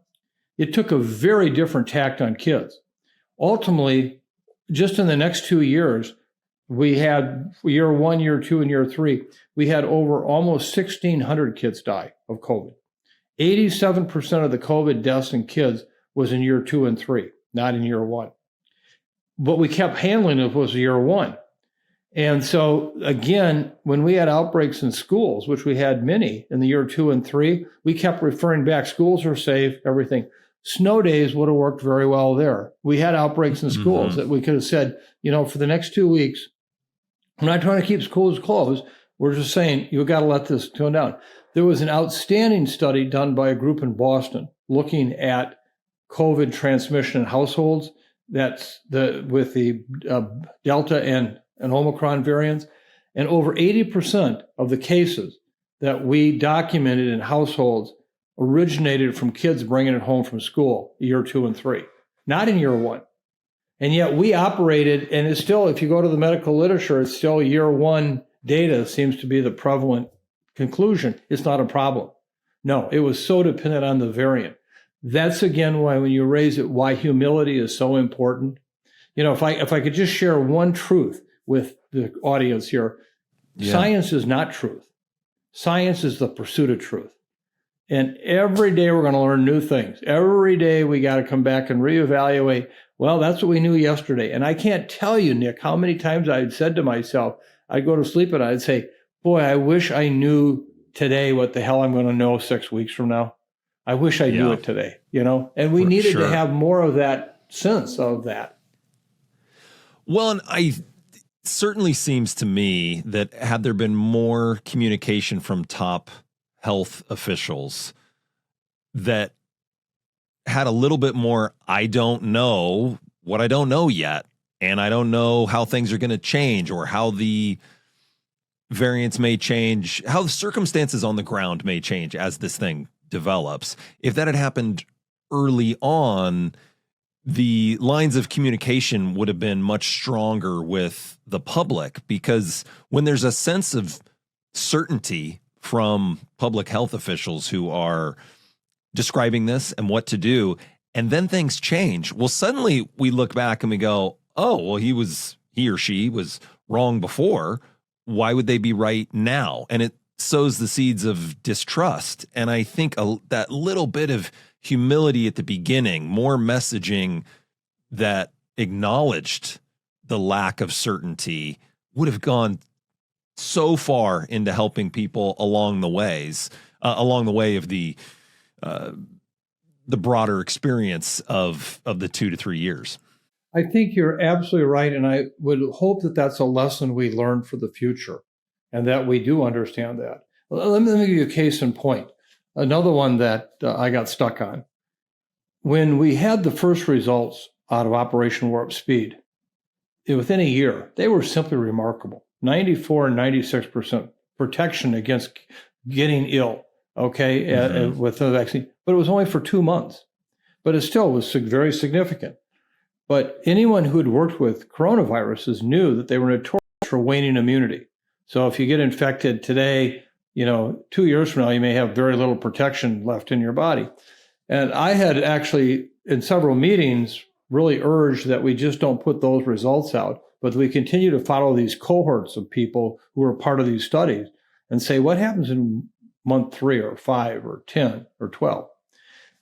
it took a very different tact on kids. Ultimately, just in the next 2 years, we had year 1, year 2, and year 3, we had over almost 1,600 kids die of COVID. 87% of the COVID deaths in kids was in year 2 and 3, not in year 1. But we kept handling it was year 1. And so, again, when we had outbreaks in schools, which we had many in the year 2 and 3, we kept referring back, schools are safe, everything. Snow days would have worked very well there. We had outbreaks in schools that we could have said, for the next 2 weeks, I'm not trying to keep schools closed. We're just saying, you've got to let this tone down. There was an outstanding study done by a group in Boston looking at COVID transmission in households. That's with the Delta and Omicron variants. And over 80% of the cases that we documented in households originated from kids bringing it home from school, year 2 and 3, not in year 1. And yet we operated, and it's still, if you go to the medical literature, it's still year 1 data seems to be the prevalent conclusion. It's not a problem. No, it was so dependent on the variant. That's again why when you raise it, why humility is so important. If I could just share one truth with the audience here, science is not truth. Science is the pursuit of truth. And every day we're going to learn new things. Every day we got to come back and reevaluate. Well, that's what we knew yesterday. And I can't tell you, Nick, how many times I'd said to myself, I'd go to sleep and I'd say, boy, I wish I knew today what the hell I'm going to know 6 weeks from now. I wish I knew it today, and we needed to have more of that sense of that. Well, and it certainly seems to me that had there been more communication from top health officials that had a little bit more, I don't know what I don't know yet, and I don't know how things are going to change or how the variants may change, how the circumstances on the ground may change as this thing develops. If that had happened early on, the lines of communication would have been much stronger with the public, because when there's a sense of certainty from public health officials who are describing this and what to do, and then things change, well, suddenly we look back and we go, oh, well, he or she was wrong before. Why would they be right now? And it sows the seeds of distrust. And I think that little bit of humility at the beginning, more messaging that acknowledged the lack of certainty, would have gone so far into helping people along the way of the broader experience of the 2 to 3 years. I think you're absolutely right. And I would hope that that's a lesson we learn for the future and that we do understand that. Let me give you a case in point. Another one that I got stuck on. When we had the first results out of Operation Warp Speed, within a year, they were simply remarkable. 94 and 96% protection against getting ill, with the vaccine. But it was only for 2 months. But it still was very significant. But anyone who had worked with coronaviruses knew that they were notorious for waning immunity. So if you get infected today, 2 years from now, you may have very little protection left in your body. And I had actually, in several meetings, really urged that we just don't put those results out, but we continue to follow these cohorts of people who are part of these studies and say, what happens in month 3 or 5 or 10 or 12?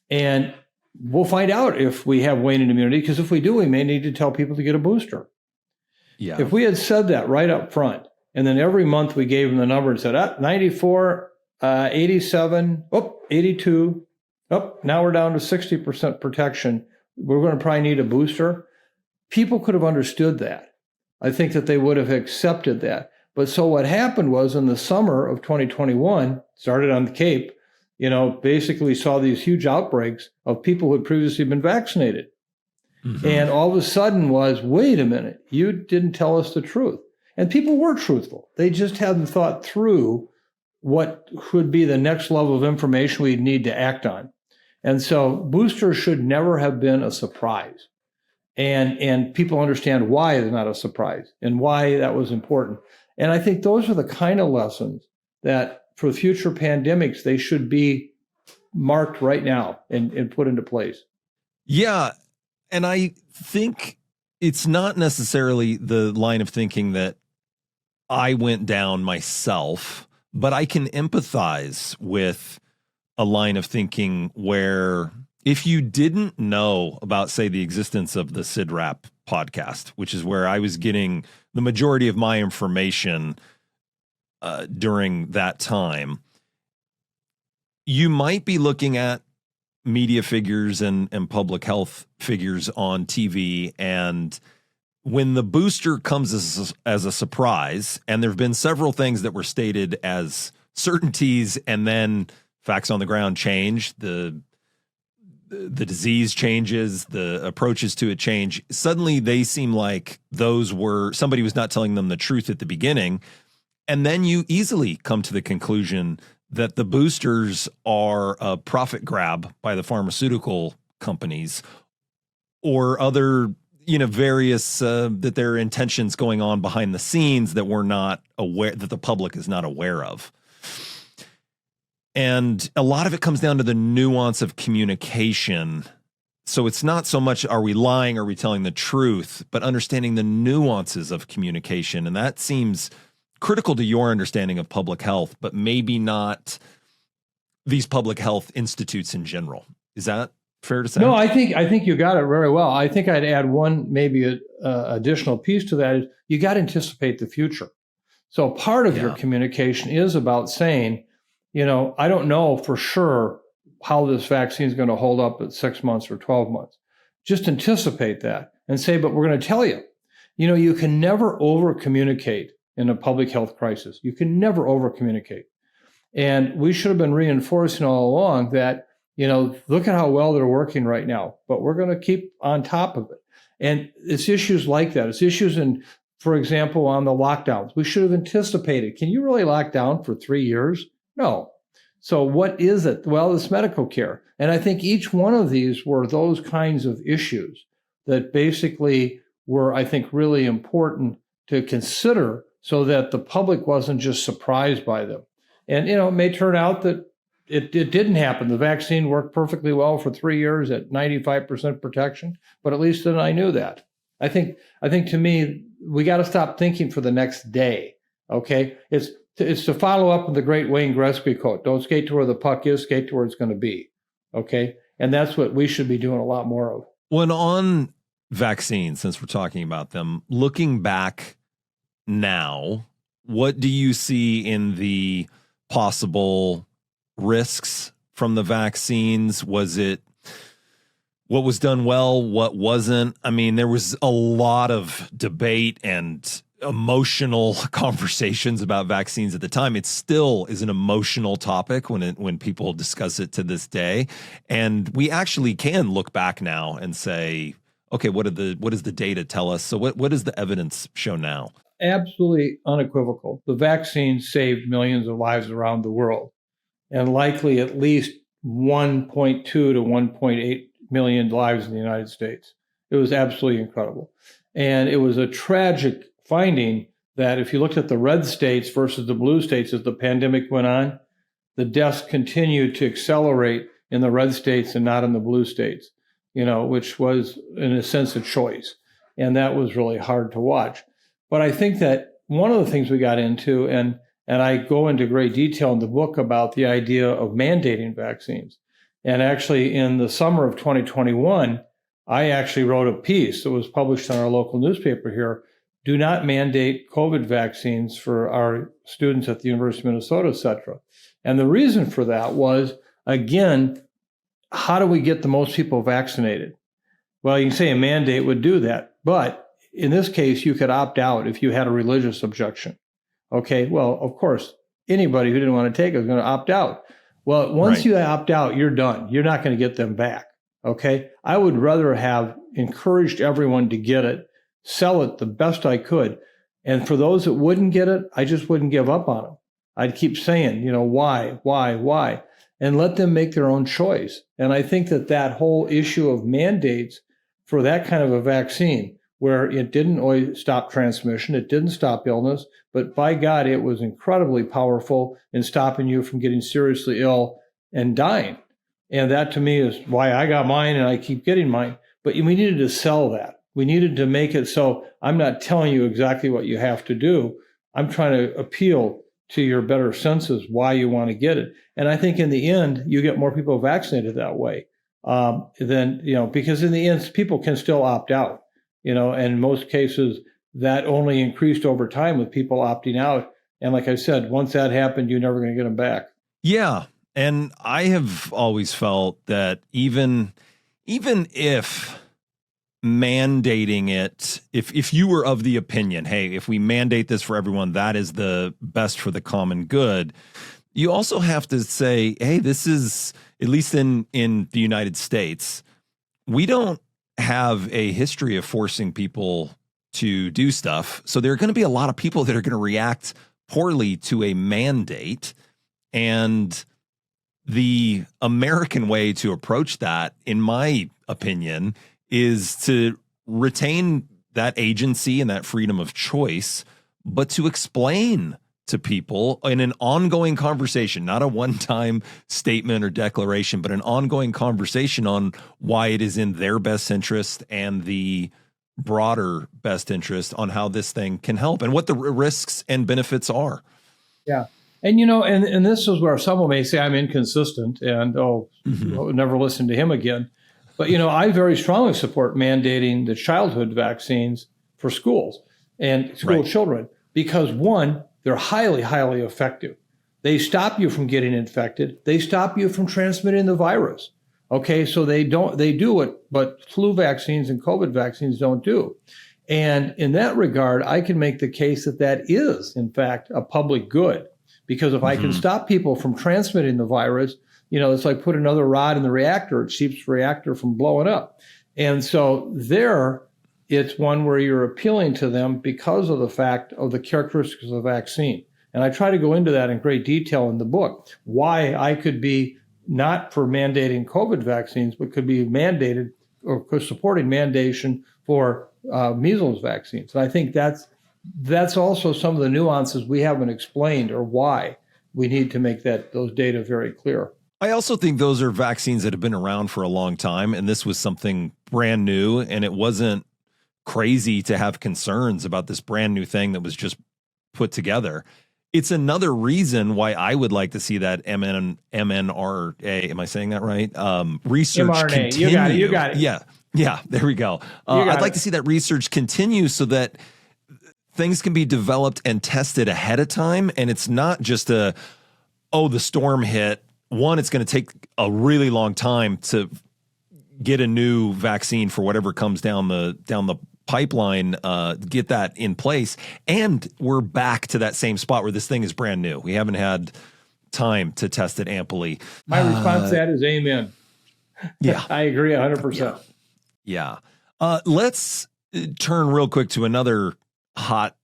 And we'll find out if we have waning immunity, because if we do, we may need to tell people to get a booster. Yeah. If we had said that right up front, and then every month we gave them the number and said, 94, 87, 82, now we're down to 60% protection. We're going to probably need a booster. People could have understood that. I think that they would have accepted that. But so what happened was in the summer of 2021, started on the Cape, basically saw these huge outbreaks of people who had previously been vaccinated. Mm-hmm. And all of a sudden was, wait a minute, you didn't tell us the truth. And people were truthful. They just hadn't thought through what could be the next level of information we need to act on. And so boosters should never have been a surprise. And people understand why they're not a surprise and why that was important. And I think those are the kind of lessons that for future pandemics, they should be marked right now and put into place. Yeah. And I think it's not necessarily the line of thinking that I went down myself, but I can empathize with a line of thinking where if you didn't know about, say, the existence of the CIDRAP podcast, which is where I was getting the majority of my information during that time, you might be looking at media figures and public health figures on TV. And when the booster comes as a surprise, and there have been several things that were stated as certainties and then facts on the ground change, the disease changes, the approaches to it change. Suddenly they seem like somebody was not telling them the truth at the beginning. And then you easily come to the conclusion that the boosters are a profit grab by the pharmaceutical companies or other, various, that there are intentions going on behind the scenes that we're not aware, that the public is not aware of. And a lot of it comes down to the nuance of communication. So it's not so much, are we lying, are we telling the truth, but understanding the nuances of communication. And that seems critical to your understanding of public health, but maybe not these public health institutes in general. Is that fair to say? No, I think you got it very well. I think I'd add one maybe additional piece to that is you got to anticipate the future. So part of your communication is about saying, I don't know for sure how this vaccine is going to hold up at 6 months or 12 months. Just anticipate that and say, but we're going to tell you. You can never over communicate in a public health crisis. You can never over communicate. And we should have been reinforcing all along that, look at how well they're working right now, but we're going to keep on top of it. And it's issues like that. It's issues for example, on the lockdowns. We should have anticipated. Can you really lock down for 3 years? No. So what is it? Well, it's medical care. And I think each one of these were those kinds of issues that basically were, I think, really important to consider so that the public wasn't just surprised by them. And, it may turn out that it didn't happen. The vaccine worked perfectly well for 3 years at 95% protection, but at least then I knew that. I think to me, we got to stop thinking for the next day. Okay. It's to follow up with the great Wayne Gretzky quote, don't skate to where the puck is, skate to where it's going to be. Okay. And that's what we should be doing a lot more of. When on vaccines, since we're talking about them, looking back now, what do you see in the possible risks from the vaccines? Was it what was done well, what wasn't? I mean, there was a lot of debate and emotional conversations about vaccines at the time. It still is an emotional topic when people discuss it to this day. And we actually can look back now and say, okay, what does the data tell us? So what does the evidence show now? Absolutely unequivocal. The vaccine saved millions of lives around the world, and likely at least 1.2 to 1.8 million lives in the United States. It was absolutely incredible. And it was a tragic finding that if you looked at the red states versus the blue states as the pandemic went on, the deaths continued to accelerate in the red states and not in the blue states, which was in a sense a choice. And that was really hard to watch. But I think that one of the things we got into, and I go into great detail in the book about the idea of mandating vaccines. And actually in the summer of 2021, I actually wrote a piece that was published in our local newspaper here. Do not mandate COVID vaccines for our students at the University of Minnesota, et cetera. And the reason for that was, again, how do we get the most people vaccinated? Well, you can say a mandate would do that, but in this case, you could opt out if you had a religious objection. Okay, well, of course, anybody who didn't want to take it was going to opt out. Well, once you opt out, you're done. You're not going to get them back. Okay, I would rather have encouraged everyone to get it, sell it the best I could. And for those that wouldn't get it, I just wouldn't give up on them. I'd keep saying, why? And let them make their own choice. And I think that whole issue of mandates for that kind of a vaccine, where it didn't always stop transmission, it didn't stop illness, but by God, it was incredibly powerful in stopping you from getting seriously ill and dying. And that to me is why I got mine and I keep getting mine. But we needed to sell that. We needed to make it so I'm not telling you exactly what you have to do. I'm trying to appeal to your better senses why you want to get it. And I think in the end, you get more people vaccinated that way. Because in the end, people can still opt out, and in most cases, that only increased over time with people opting out. And like I said, once that happened, you're never going to get them back. Yeah. And I have always felt that even if mandating it, if you were of the opinion, hey, if we mandate this for everyone, that is the best for the common good, you also have to say, hey, this is, at least in the United States, we don't have a history of forcing people to do stuff. So there are going to be a lot of people that are going to react poorly to a mandate. And the American way to approach that, in my opinion, is to retain that agency and that freedom of choice, but to explain to people in an ongoing conversation, not a one-time statement or declaration, but an ongoing conversation on why it is in their best interest and the broader best interest on how this thing can help and what the risks and benefits are. Yeah. And, and this is where someone may say I'm inconsistent and, I'll never listen to him again. But, I very strongly support mandating the childhood vaccines for schools and school children because, one, they're highly, highly effective. They stop you from getting infected. They stop you from transmitting the virus. Okay, so they do what flu vaccines and COVID vaccines don't do. And in that regard, I can make the case that is, in fact, a public good. Because if I can stop people from transmitting the virus, it's like put another rod in the reactor. It keeps the reactor from blowing up. And so it's one where you're appealing to them because of the fact of the characteristics of the vaccine. And I try to go into that in great detail in the book, why I could be not for mandating COVID vaccines, but could be mandated or supporting mandation for measles vaccines. And I think that's also some of the nuances we haven't explained or why we need to make those data very clear. I also think those are vaccines that have been around for a long time, and this was something brand new, and it wasn't crazy to have concerns about this brand new thing that was just put together. It's another reason why I would like to see that mRNA, am I saying that right? Research mRNA. continue. You got it. Yeah, there we go. I'd like to see that research continue so that things can be developed and tested ahead of time. And it's not just the storm hit. One, it's going to take a really long time to get a new vaccine for whatever comes down the pipeline, get that in place. And we're back to that same spot where this thing is brand new. We haven't had time to test it amply. My response to that is amen. Yeah. I agree 100%. Yeah. Let's turn real quick to another hot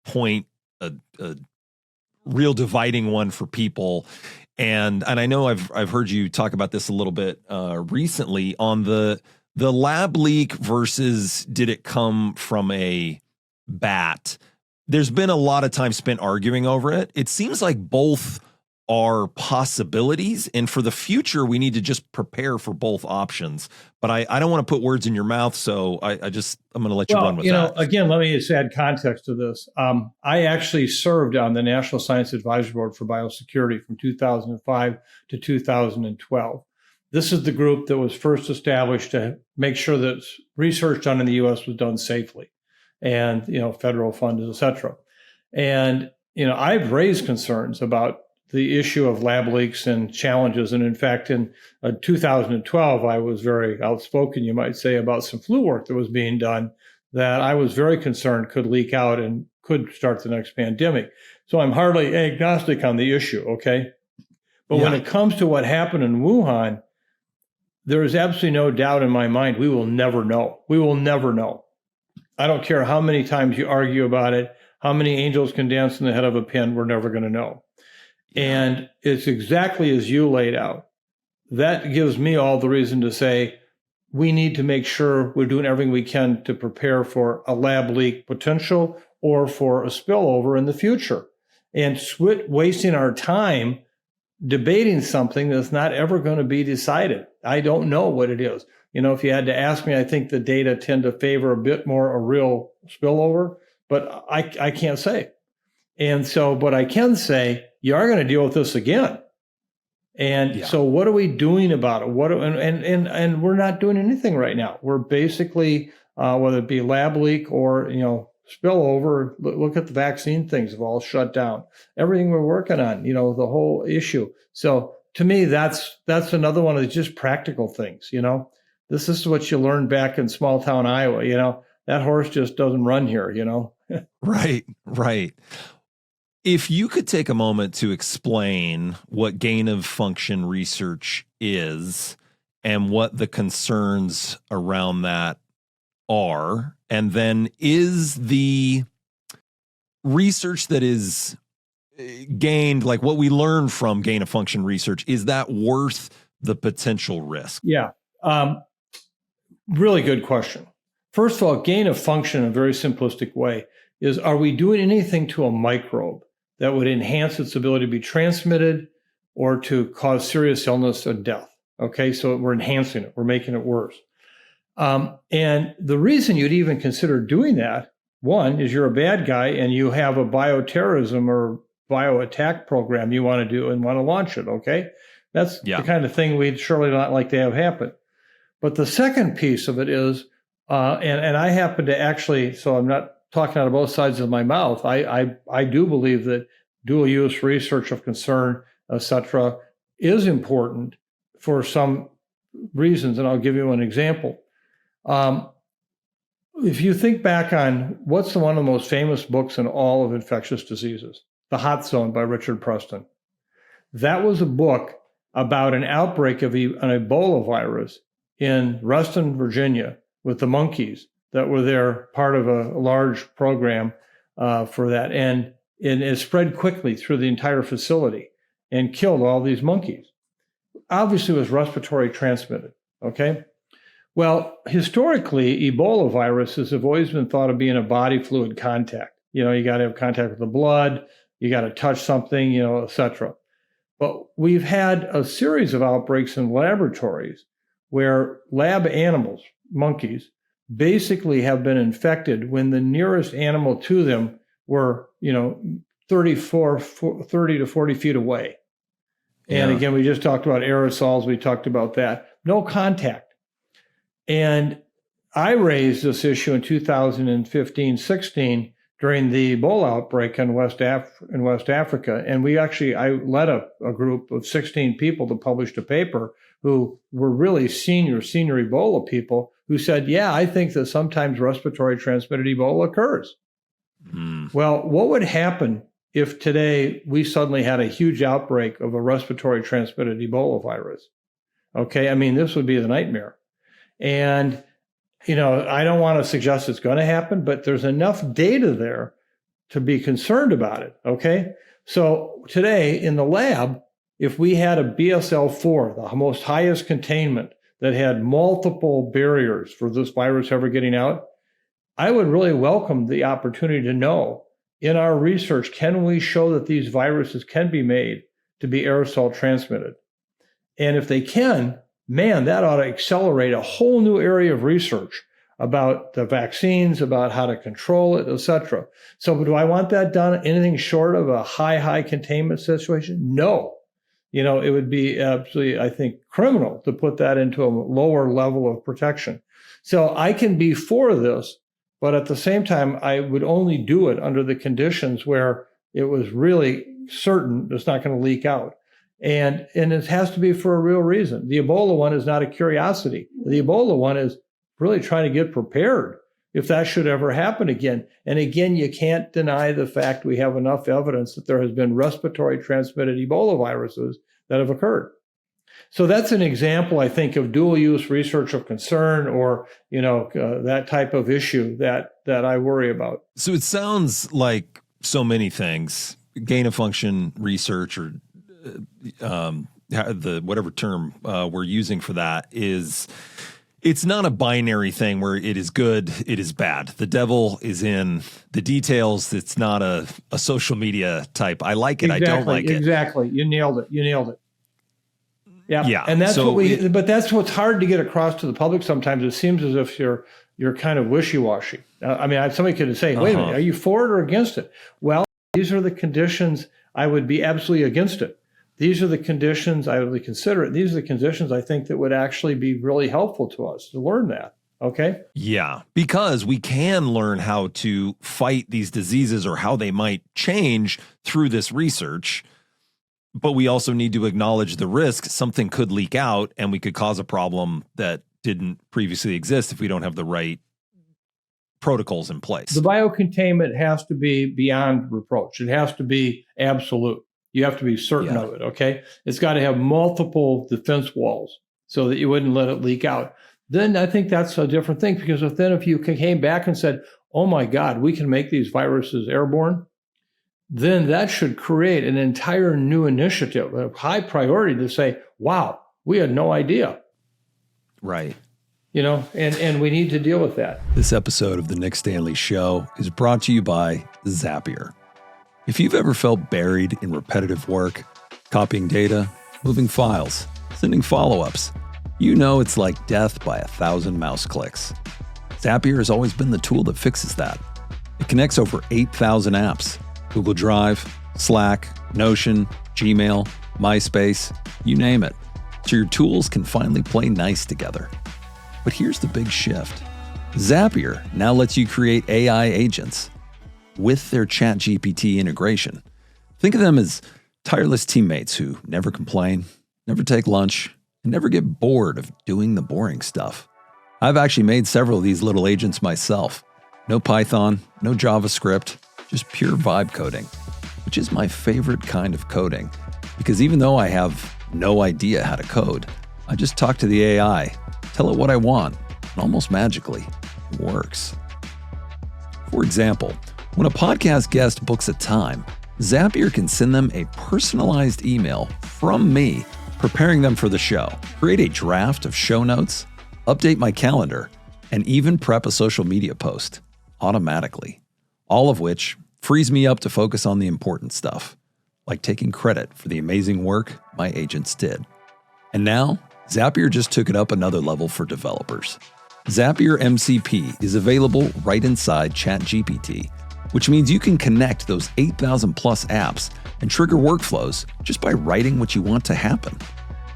point, a real dividing one for people. And I know I've heard you talk about this a little bit recently on the lab leak versus did it come from a bat. There's been a lot of time spent arguing over it. It seems like both are possibilities, and for the future, we need to just prepare for both options. But I don't want to put words in your mouth, so I'm going to let you run with that. Again, let me just add context to this. I actually served on the National Science Advisory Board for Biosecurity from 2005 to 2012. This is the group that was first established to make sure that research done in the U.S. was done safely, and federal funds, et cetera. And I've raised concerns about the issue of lab leaks and challenges. And in fact, in 2012, I was very outspoken, you might say, about some flu work that was being done that I was very concerned could leak out and could start the next pandemic. So I'm hardly agnostic on the issue, okay? But when it comes to what happened in Wuhan, there is absolutely no doubt in my mind, we will never know. We will never know. I don't care how many times you argue about it, how many angels can dance in the head of a pin, we're never going to know. And it's exactly as you laid out. That gives me all the reason to say we need to make sure we're doing everything we can to prepare for a lab leak potential or for a spillover in the future. And wasting our time debating something that's not ever going to be decided. I don't know what it is. If you had to ask me, I think the data tend to favor a bit more a real spillover, but I can't say. And so, but I can say, you are going to deal with this again. And so what are we doing about it? And we're not doing anything right now. We're basically, whether it be lab leak or, spillover, look at the vaccine things have all shut down. Everything we're working on, the whole issue. So to me, that's another one of the just practical things, This is what you learned back in small town Iowa, that horse just doesn't run here, Right. If you could take a moment to explain what gain of function research is and what the concerns around that are, and then is the research that is gained, like what we learn from gain of function research, is that worth the potential risk? Yeah. Really good question. First of all, gain of function in a very simplistic way is, are we doing anything to a microbe that would enhance its ability to be transmitted or to cause serious illness or death? Okay, so we're enhancing it. We're making it worse. And the reason you'd even consider doing that, one, is you're a bad guy and you have a bioterrorism or bioattack program you want to do and want to launch it, okay? That's the kind of thing we'd surely not like to have happen. But the second piece of it is, and I happen to actually, so I'm not talking out of both sides of my mouth, I do believe that dual use research of concern, et cetera, is important for some reasons, and I'll give you an example. If you think back on what's one of the most famous books in all of infectious diseases, The Hot Zone by Richard Preston. That was a book about an outbreak of an Ebola virus in Reston, Virginia, with the monkeys that were there, part of a large program for that. And it spread quickly through the entire facility and killed all these monkeys. Obviously, it was respiratory transmitted, okay? Well, historically, Ebola viruses have always been thought of being a body fluid contact. You got to have contact with the blood, you got to touch something, et cetera. But we've had a series of outbreaks in laboratories where lab animals, monkeys, basically have been infected when the nearest animal to them were, 30 to 40 feet away. And again, we just talked about aerosols. We talked about that. No contact. And I raised this issue in 2015-16 during the Ebola outbreak in West Africa. And I led a group of 16 people that published a paper who were really senior Ebola people who said, I think that sometimes respiratory transmitted Ebola occurs. Well, what would happen if today we suddenly had a huge outbreak of a respiratory transmitted Ebola virus? Okay, I mean, this would be the nightmare. And, I don't want to suggest it's going to happen, but there's enough data there to be concerned about it, okay? So today in the lab, if we had a BSL-4, the most highest containment that had multiple barriers for this virus ever getting out, I would really welcome the opportunity to know in our research, can we show that these viruses can be made to be aerosol transmitted? And if they can, man, that ought to accelerate a whole new area of research about the vaccines, about how to control it, et cetera. So do I want that done anything short of a high containment situation? No. It would be absolutely, I think, criminal to put that into a lower level of protection. So I can be for this, but at the same time, I would only do it under the conditions where it was really certain it's not going to leak out. And it has to be for a real reason. The Ebola one is not a curiosity. The Ebola one is really trying to get prepared if that should ever happen again. And again, you can't deny the fact we have enough evidence that there has been respiratory transmitted Ebola viruses that have occurred. So that's an example, I think, of dual use research of concern or, that type of issue that I worry about. So it sounds like so many things. gain of function research, or the whatever term we're using for that, is it's not a binary thing where it is good, it is bad. The devil is in the details. It's not a social media type. I like it. Exactly, I don't like it. Exactly. You nailed it. Yeah. Yeah. And that's but that's what's hard to get across to the public sometimes. It seems as if you're kind of wishy-washy. Somebody could say, wait a minute, are you for it or against it? Well, these are the conditions I would be absolutely against it. These are the conditions I would consider it. These are the conditions I think that would actually be really helpful to us to learn that. Okay? Yeah, because we can learn how to fight these diseases or how they might change through this research. But we also need to acknowledge the risk. Something could leak out and we could cause a problem that didn't previously exist if we don't have the right protocols in place. The biocontainment has to be beyond reproach. It has to be absolute. You have to be certain of it, okay? It's got to have multiple defense walls so that you wouldn't let it leak out. Then I think that's a different thing, because if you came back and said, oh my God, we can make these viruses airborne, then that should create an entire new initiative, a high priority to say, wow, we had no idea. Right. And we need to deal with that. This episode of The Nick Standlea Show is brought to you by Zapier. If you've ever felt buried in repetitive work, copying data, moving files, sending follow-ups, you know it's like death by 1,000 mouse clicks. Zapier has always been the tool that fixes that. It connects over 8,000 apps: Google Drive, Slack, Notion, Gmail, MySpace, you name it, so your tools can finally play nice together. But here's the big shift. Zapier now lets you create AI agents with their ChatGPT integration. Think of them as tireless teammates who never complain, never take lunch, and never get bored of doing the boring stuff. I've actually made several of these little agents myself. No Python, no JavaScript, just pure vibe coding, which is my favorite kind of coding, because even though I have no idea how to code, I just talk to the AI, tell it what I want, and almost magically, it works. For example, when a podcast guest books a time, Zapier can send them a personalized email from me, preparing them for the show, create a draft of show notes, update my calendar, and even prep a social media post automatically, all of which frees me up to focus on the important stuff, like taking credit for the amazing work my agents did. And now, Zapier just took it up another level for developers. Zapier MCP is available right inside ChatGPT, which means you can connect those 8,000 plus apps and trigger workflows just by writing what you want to happen.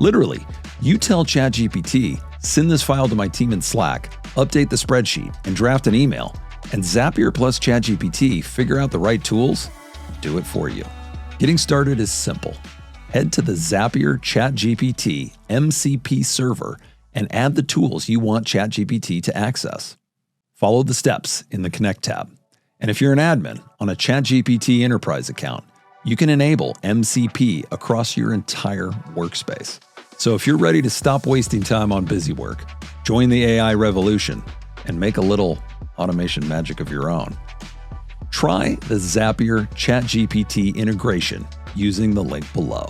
Literally, you tell ChatGPT, send this file to my team in Slack, update the spreadsheet, and draft an email, and Zapier plus ChatGPT figure out the right tools, do it for you. Getting started is simple. Head to the Zapier ChatGPT MCP server and add the tools you want ChatGPT to access. Follow the steps in the Connect tab. And if you're an admin on a ChatGPT Enterprise account, you can enable MCP across your entire workspace. So if you're ready to stop wasting time on busy work, join the AI revolution, and make a little automation magic of your own, try the Zapier ChatGPT integration using the link below.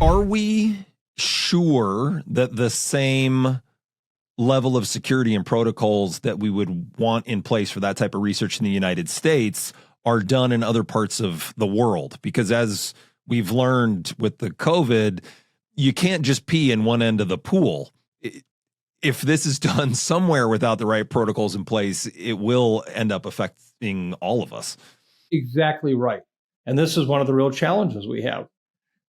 Are we sure that the same level of security and protocols that we would want in place for that type of research in the United States are done in other parts of the world? Because as we've learned with the COVID, you can't just pee in one end of the pool. If this is done somewhere without the right protocols in place, it will end up affecting all of us. Exactly right. And this is one of the real challenges we have.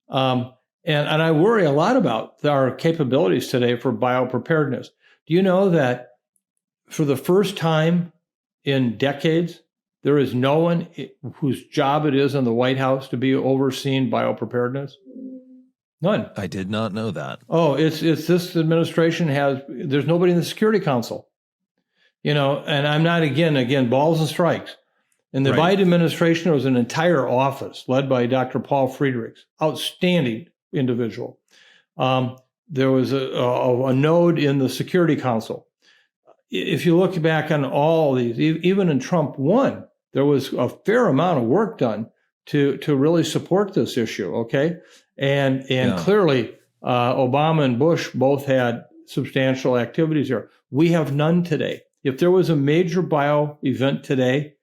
And I worry a lot about our capabilities today for bio-preparedness. Do you know that for the first time in decades, there is no one whose job it is in the White House to be overseeing bio-preparedness? None. I did not know that. Oh, it's this administration there's nobody in the Security Council. And I'm not, again, balls and strikes. In the Biden administration, there was an entire office led by Dr. Paul Friedrichs, outstanding individual. There was a node in the Security Council. If you look back on all these, even in Trump 1, there was a fair amount of work done to really support this issue, okay? And clearly, Obama and Bush both had substantial activities here. We have none today. If there was a major bio event today,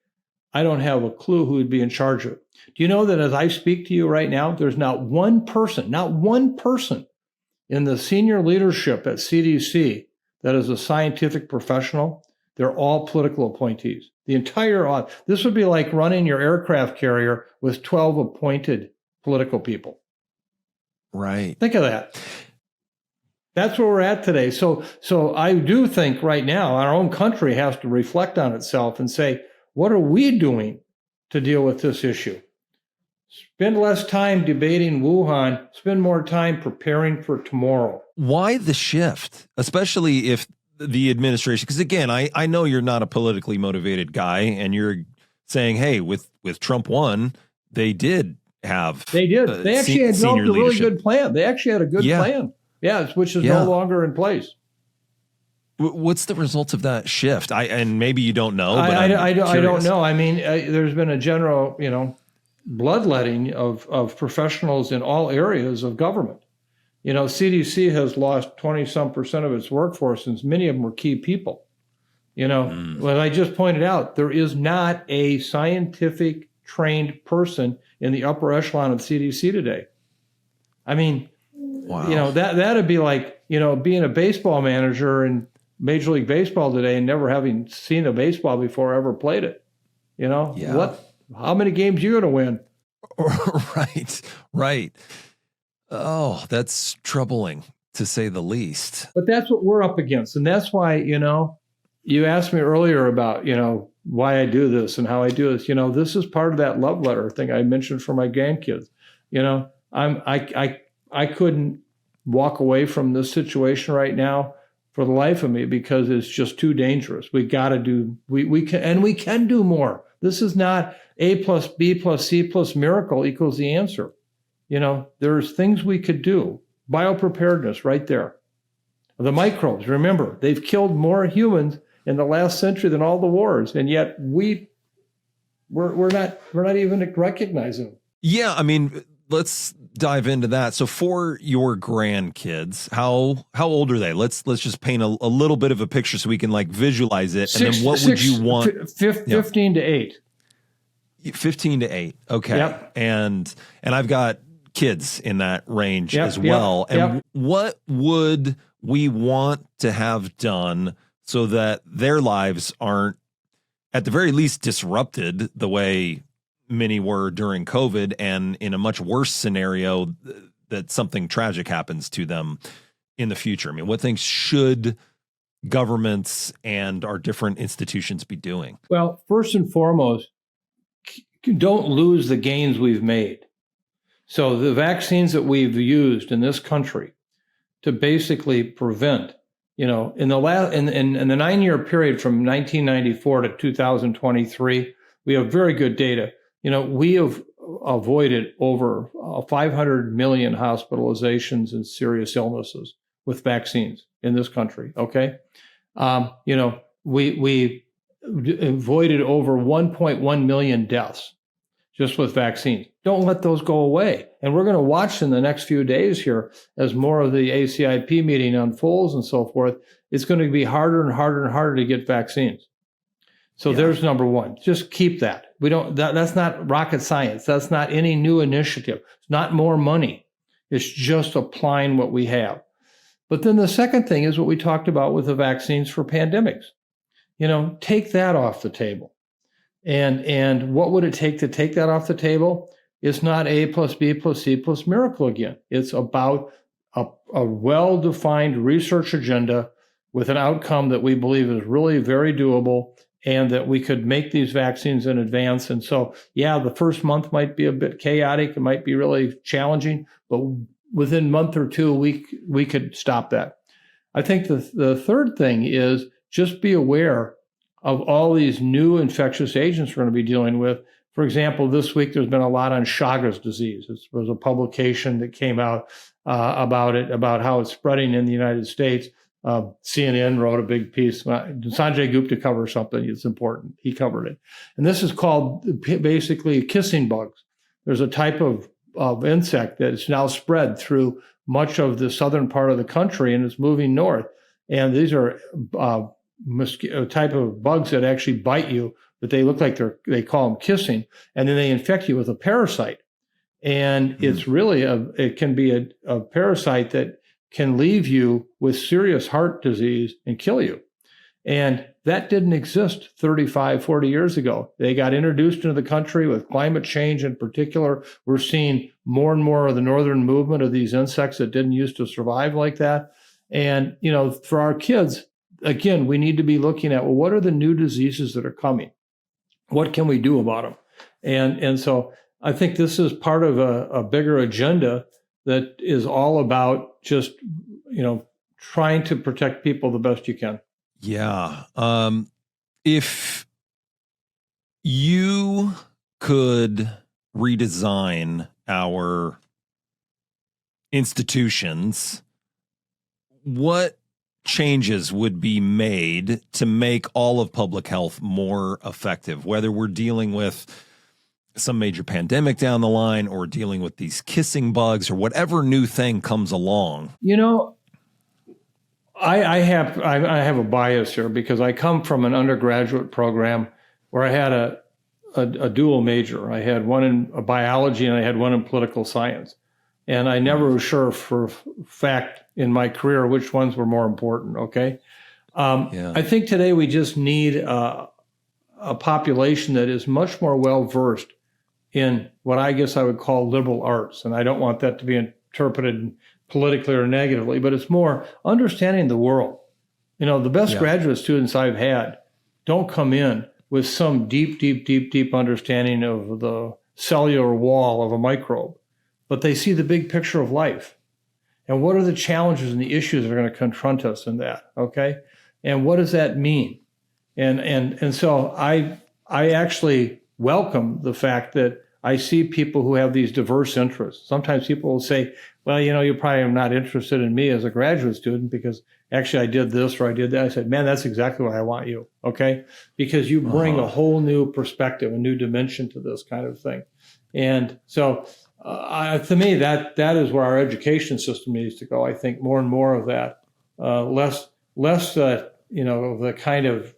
I don't have a clue who would be in charge of it. Do you know that as I speak to you right now, there's not one person in the senior leadership at CDC that is a scientific professional? They're all political appointees. The entire, this would be like running your aircraft carrier with 12 appointed political people. Right. Think of that. That's where we're at today. So I do think right now our own country has to reflect on itself and say, what are we doing to deal with this issue? Spend less time debating Wuhan, spend more time preparing for tomorrow. Why the shift, especially if the administration, because again, I know you're not a politically motivated guy, and you're saying, hey, with Trump won, they did have. They did. They actually had developed a really good plan. They actually had a good plan. Yeah, which is no longer in place. What's the result of that shift? And maybe you don't know. But I don't know. I mean, there's been a general, bloodletting of professionals in all areas of government. CDC has lost 20-some% of its workforce, and many of them were key people. What I just pointed out, there is not a scientific trained person in the upper echelon of CDC today. I mean, wow. That'd be like, being a baseball manager in Major League Baseball today and never having seen a baseball before, ever played it. How many games you going to win? Right. Oh, that's troubling to say the least. But that's what we're up against. And that's why, you asked me earlier about, why I do this and how I do this. This is part of that love letter thing I mentioned for my grandkids. I couldn't walk away from this situation right now for the life of me because it's just too dangerous. We got to do, we can do more. This is not A plus B plus C plus miracle equals the answer. There's things we could do. Bio-preparedness right there. The microbes, remember, they've killed more humans in the last century than all the wars, and yet we're not even recognizing them. Yeah, I mean, let's dive into that. So for your grandkids, how old are they? Let's just paint a little bit of a picture so we can visualize it. And then what would you want? 15 to 8. 15 to 8. Okay. Yep. And I've got kids in that range as well. And what would we want to have done so that their lives aren't at the very least disrupted the way many were during COVID, and in a much worse scenario that something tragic happens to them in the future? I mean, what things should governments and our different institutions be doing? Well, first and foremost, don't lose the gains we've made. So the vaccines that we've used in this country to basically prevent, in the 9-year period from 1994 to 2023, we have very good data. We have avoided over 500 million hospitalizations and serious illnesses with vaccines in this country. Okay. We avoided over 1.1 million deaths just with vaccines. Don't let those go away. And we're going to watch in the next few days here as more of the ACIP meeting unfolds and so forth. It's going to be harder and harder and harder to get vaccines. So there's number one. Just keep that. That's not rocket science. That's not any new initiative. It's not more money. It's just applying what we have. But then the second thing is what we talked about with the vaccines for pandemics. Take that off the table. And what would it take to take that off the table? It's not A plus B plus C plus miracle again. It's about a well-defined research agenda with an outcome that we believe is really very doable, and that we could make these vaccines in advance. And so, the first month might be a bit chaotic. It might be really challenging, but within a month or two, we could stop that. I think the third thing is just be aware of all these new infectious agents we're going to be dealing with. For example, this week there's been a lot on Chagas disease. There was a publication that came out about how it's spreading in the United States. CNN wrote a big piece. Sanjay Gupta covers something. It's important. He covered it. And this is called basically kissing bugs. there's a type of insect that is now spread through much of the southern part of the country, and it's moving north. And these are mosquito type of bugs that actually bite you, but they look like they call them kissing, and then they infect you with a parasite. And it's really it can be a parasite that can leave you with serious heart disease and kill you. And that didn't exist 35, 40 years ago. They got introduced into the country with climate change in particular. We're seeing more and more of the northern movement of these insects that didn't used to survive like that. And, for our kids, again, we need to be looking at, well, what are the new diseases that are coming? What can we do about them? And so I think this is part of a bigger agenda that is all about just, trying to protect people the best you can. Yeah. If you could redesign our institutions, what changes would be made to make all of public health more effective, whether we're dealing with some major pandemic down the line or dealing with these kissing bugs or whatever new thing comes along? I have a bias here because I come from an undergraduate program where I had a dual major. I had one in biology and I had one in political science. And I never was sure for fact in my career which ones were more important, okay? I think today we just need a population that is much more well-versed in what I guess I would call liberal arts. And I don't want that to be interpreted politically or negatively, but it's more understanding the world. The best graduate students I've had don't come in with some deep understanding of the cellular wall of a microbe, but they see the big picture of life. And what are the challenges and the issues that are going to confront us in that, okay? And what does that mean? And so I actually welcome the fact that I see people who have these diverse interests. Sometimes people will say, well, you probably are not interested in me as a graduate student because actually I did this or I did that. I said, man, that's exactly why I want you, okay? Because you bring a whole new perspective, a new dimension to this kind of thing. And so to me, that is where our education system needs to go. I think more and more of that, less of the kind of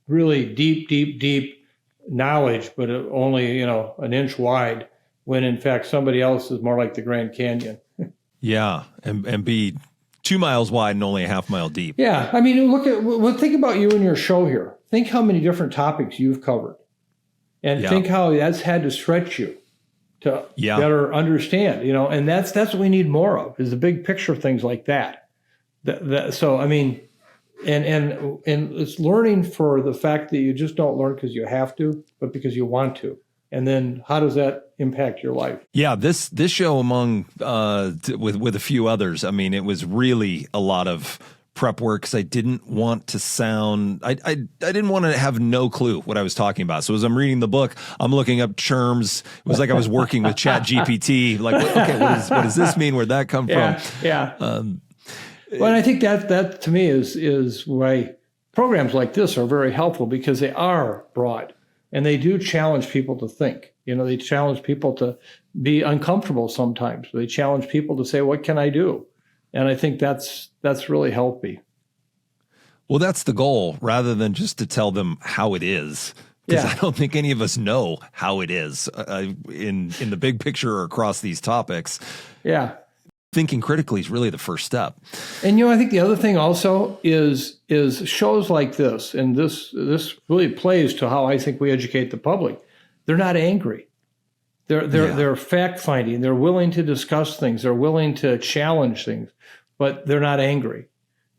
really deep knowledge, but only, an inch wide, when in fact somebody else is more like the Grand Canyon. Yeah, and be 2 miles wide and only a half mile deep. Yeah, I mean, think about you and your show here. Think how many different topics you've covered, and think how that's had to stretch you to better understand. And that's what we need more of, is the big picture things like that. So I mean, and it's learning for the fact that you just don't learn because you have to, but because you want to. And then how does that impact your life? Yeah, this show among with a few others, I mean, it was really a lot of prep work because I didn't want to sound, I didn't want to have no clue what I was talking about. So as I'm reading the book, I'm looking up terms. It was like I was working with Chat GPT. Like, okay, what does this mean? Where'd that come from? Yeah. Well, I think that to me is why programs like this are very helpful, because they are broad. And they do challenge people to think. They challenge people to be uncomfortable sometimes. They challenge people to say, what can I do? And I think that's really healthy. Well, that's the goal, rather than just to tell them how it is. Because I don't think any of us know how it is in the big picture or across these topics. Yeah. Thinking critically is really the first step. And I think the other thing also is shows like this, and this really plays to how I think we educate the public. They're not angry. They're fact finding. They're willing to discuss things. They're willing to challenge things, but they're not angry.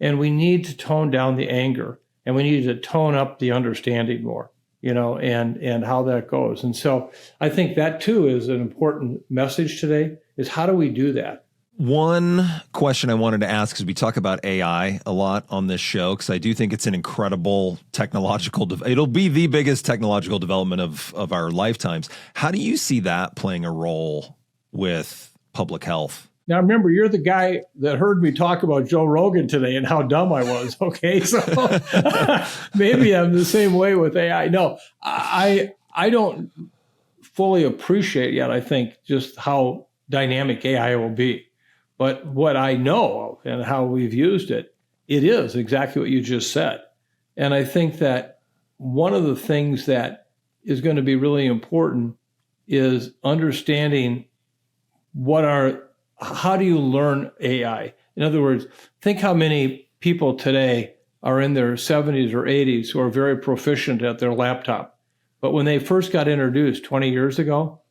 And we need to tone down the anger, and we need to tone up the understanding more. And how that goes. And so I think that too is an important message today, is how do we do that? One question I wanted to ask, is we talk about AI a lot on this show, because I do think it's an incredible technological, it'll be the biggest technological development of our lifetimes. How do you see that playing a role with public health? Now, remember, you're the guy that heard me talk about Joe Rogan today and how dumb I was, okay? So maybe I'm the same way with AI. No, I don't fully appreciate yet, I think, just how dynamic AI will be. But what I know of and how we've used it, it is exactly what you just said. And I think that one of the things that is going to be really important is understanding how do you learn AI? In other words, think how many people today are in their 70s or 80s who are very proficient at their laptop. But when they first got introduced 20 years ago,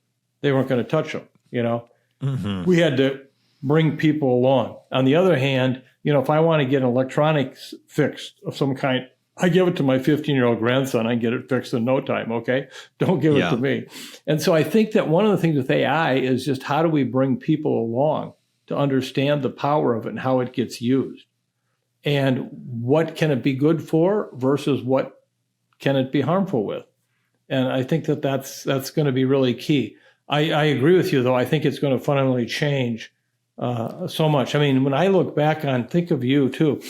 they weren't going to touch them, Mm-hmm. We had to bring people along. On the other hand, if I want to get an electronics fixed of some kind, I give it to my 15-year-old grandson. I get it fixed in no time, okay? Don't give it to me. And so I think that one of the things with AI is just how do we bring people along to understand the power of it and how it gets used? And what can it be good for versus what can it be harmful with? And I think that that's going to be really key. I agree with you, though. I think it's going to fundamentally change so much. I mean, when I look back think of you, too.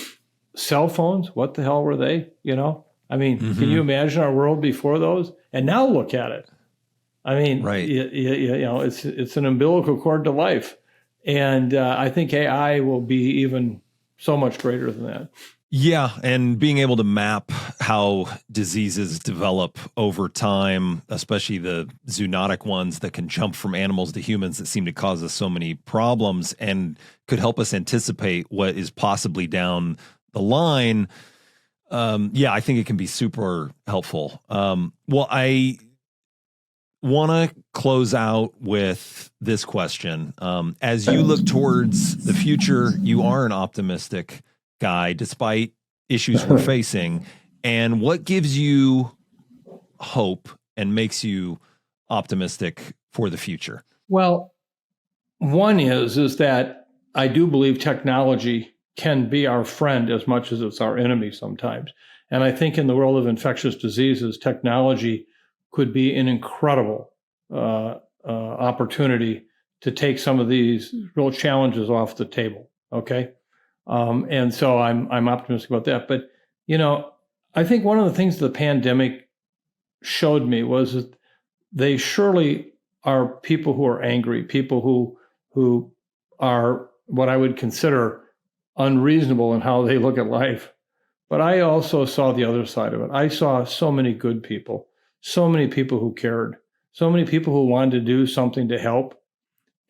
Cell phones, what the hell were they? I mean, Can you imagine our world before those? And now look at it. I mean, right. It's an umbilical cord to life. And I think AI will be even so much greater than that. Yeah, and being able to map how diseases develop over time, especially the zoonotic ones that can jump from animals to humans that seem to cause us so many problems and could help us anticipate what is possibly down the line. I think it can be super helpful. Well, I want to close out with this question. As you look towards the future, you are an optimistic guy, despite issues we're facing. And what gives you hope and makes you optimistic for the future? Well, one is that I do believe technology can be our friend as much as it's our enemy sometimes. And I think in the world of infectious diseases, technology could be an incredible opportunity to take some of these real challenges off the table. Okay. And so I'm optimistic about that. But, I think one of the things the pandemic showed me was that they surely are people who are angry, people who are what I would consider unreasonable in how they look at life. But I also saw the other side of it. I saw so many good people, so many people who cared, so many people who wanted to do something to help.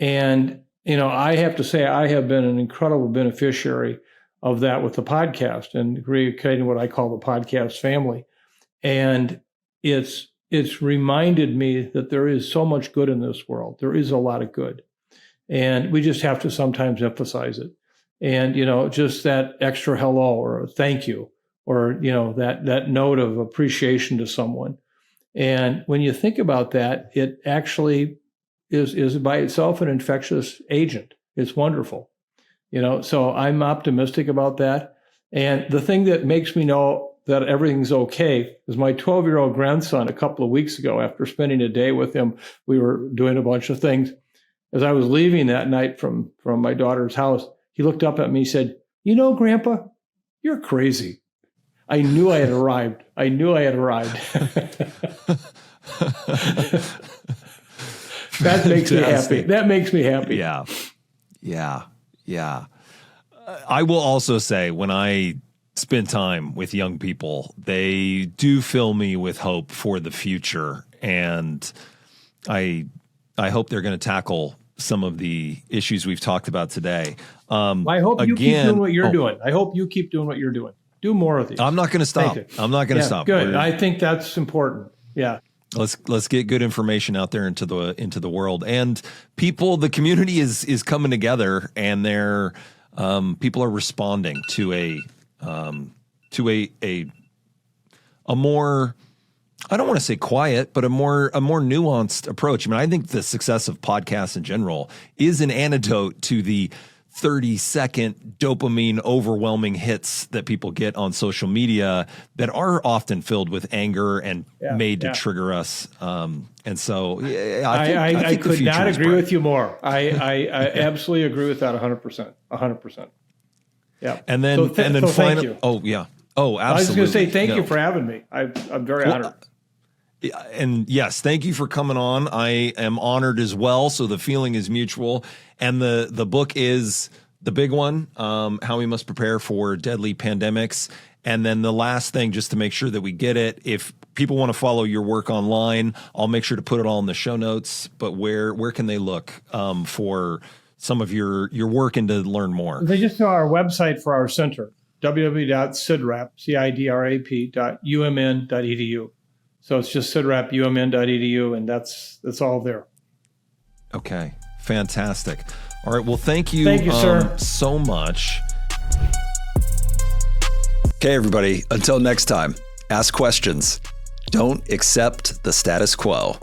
And I have to say, I have been an incredible beneficiary of that with the podcast and creating what I call the podcast family. And it's reminded me that there is so much good in this world. There is a lot of good. And we just have to sometimes emphasize it. And, just that extra hello or a thank you or, that note of appreciation to someone. And when you think about that, it actually is by itself an infectious agent. It's wonderful. So I'm optimistic about that. And the thing that makes me know that everything's okay is my 12-year-old grandson a couple of weeks ago, after spending a day with him, we were doing a bunch of things. As I was leaving that night from my daughter's house, he looked up at me and said, Grandpa, you're crazy. I knew I had arrived. That makes me happy. That makes me happy. Yeah. I will also say, when I spend time with young people, they do fill me with hope for the future. And I hope they're going to tackle some of the issues we've talked about today. I hope you keep doing what you're doing. I hope you keep doing what you're doing. Do more of these. I'm not going to stop. Stop. Good. I think that's important. Yeah. Let's get good information out there into the world, and people. The community is coming together, and they're people are responding to a more, I don't want to say quiet, but a more nuanced approach. I mean, I think the success of podcasts in general is an antidote to the 30-second dopamine overwhelming hits that people get on social media that are often filled with anger and made to trigger us. And so I think could not agree with you more. I absolutely agree with that 100%. 100%. Yeah. And then finally, thank you. Oh, yeah. Oh, absolutely. I was just going to say thank you for having me. I'm very honored. And yes, thank you for coming on. I am honored as well. So the feeling is mutual. And the book is the big one, How We Must Prepare for Deadly Pandemics. And then the last thing, just to make sure that we get it, if people want to follow your work online, I'll make sure to put it all in the show notes. But where can they look for some of your work and to learn more? They just go to our website for our center, www.cidrap.umn.edu. So it's just cidrap.umn.edu, and that's all there. Okay, fantastic. All right, well, thank you, sir, so much. Okay, everybody, until next time, ask questions, don't accept the status quo,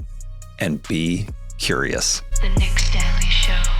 and be curious. The Nick Standlea Show.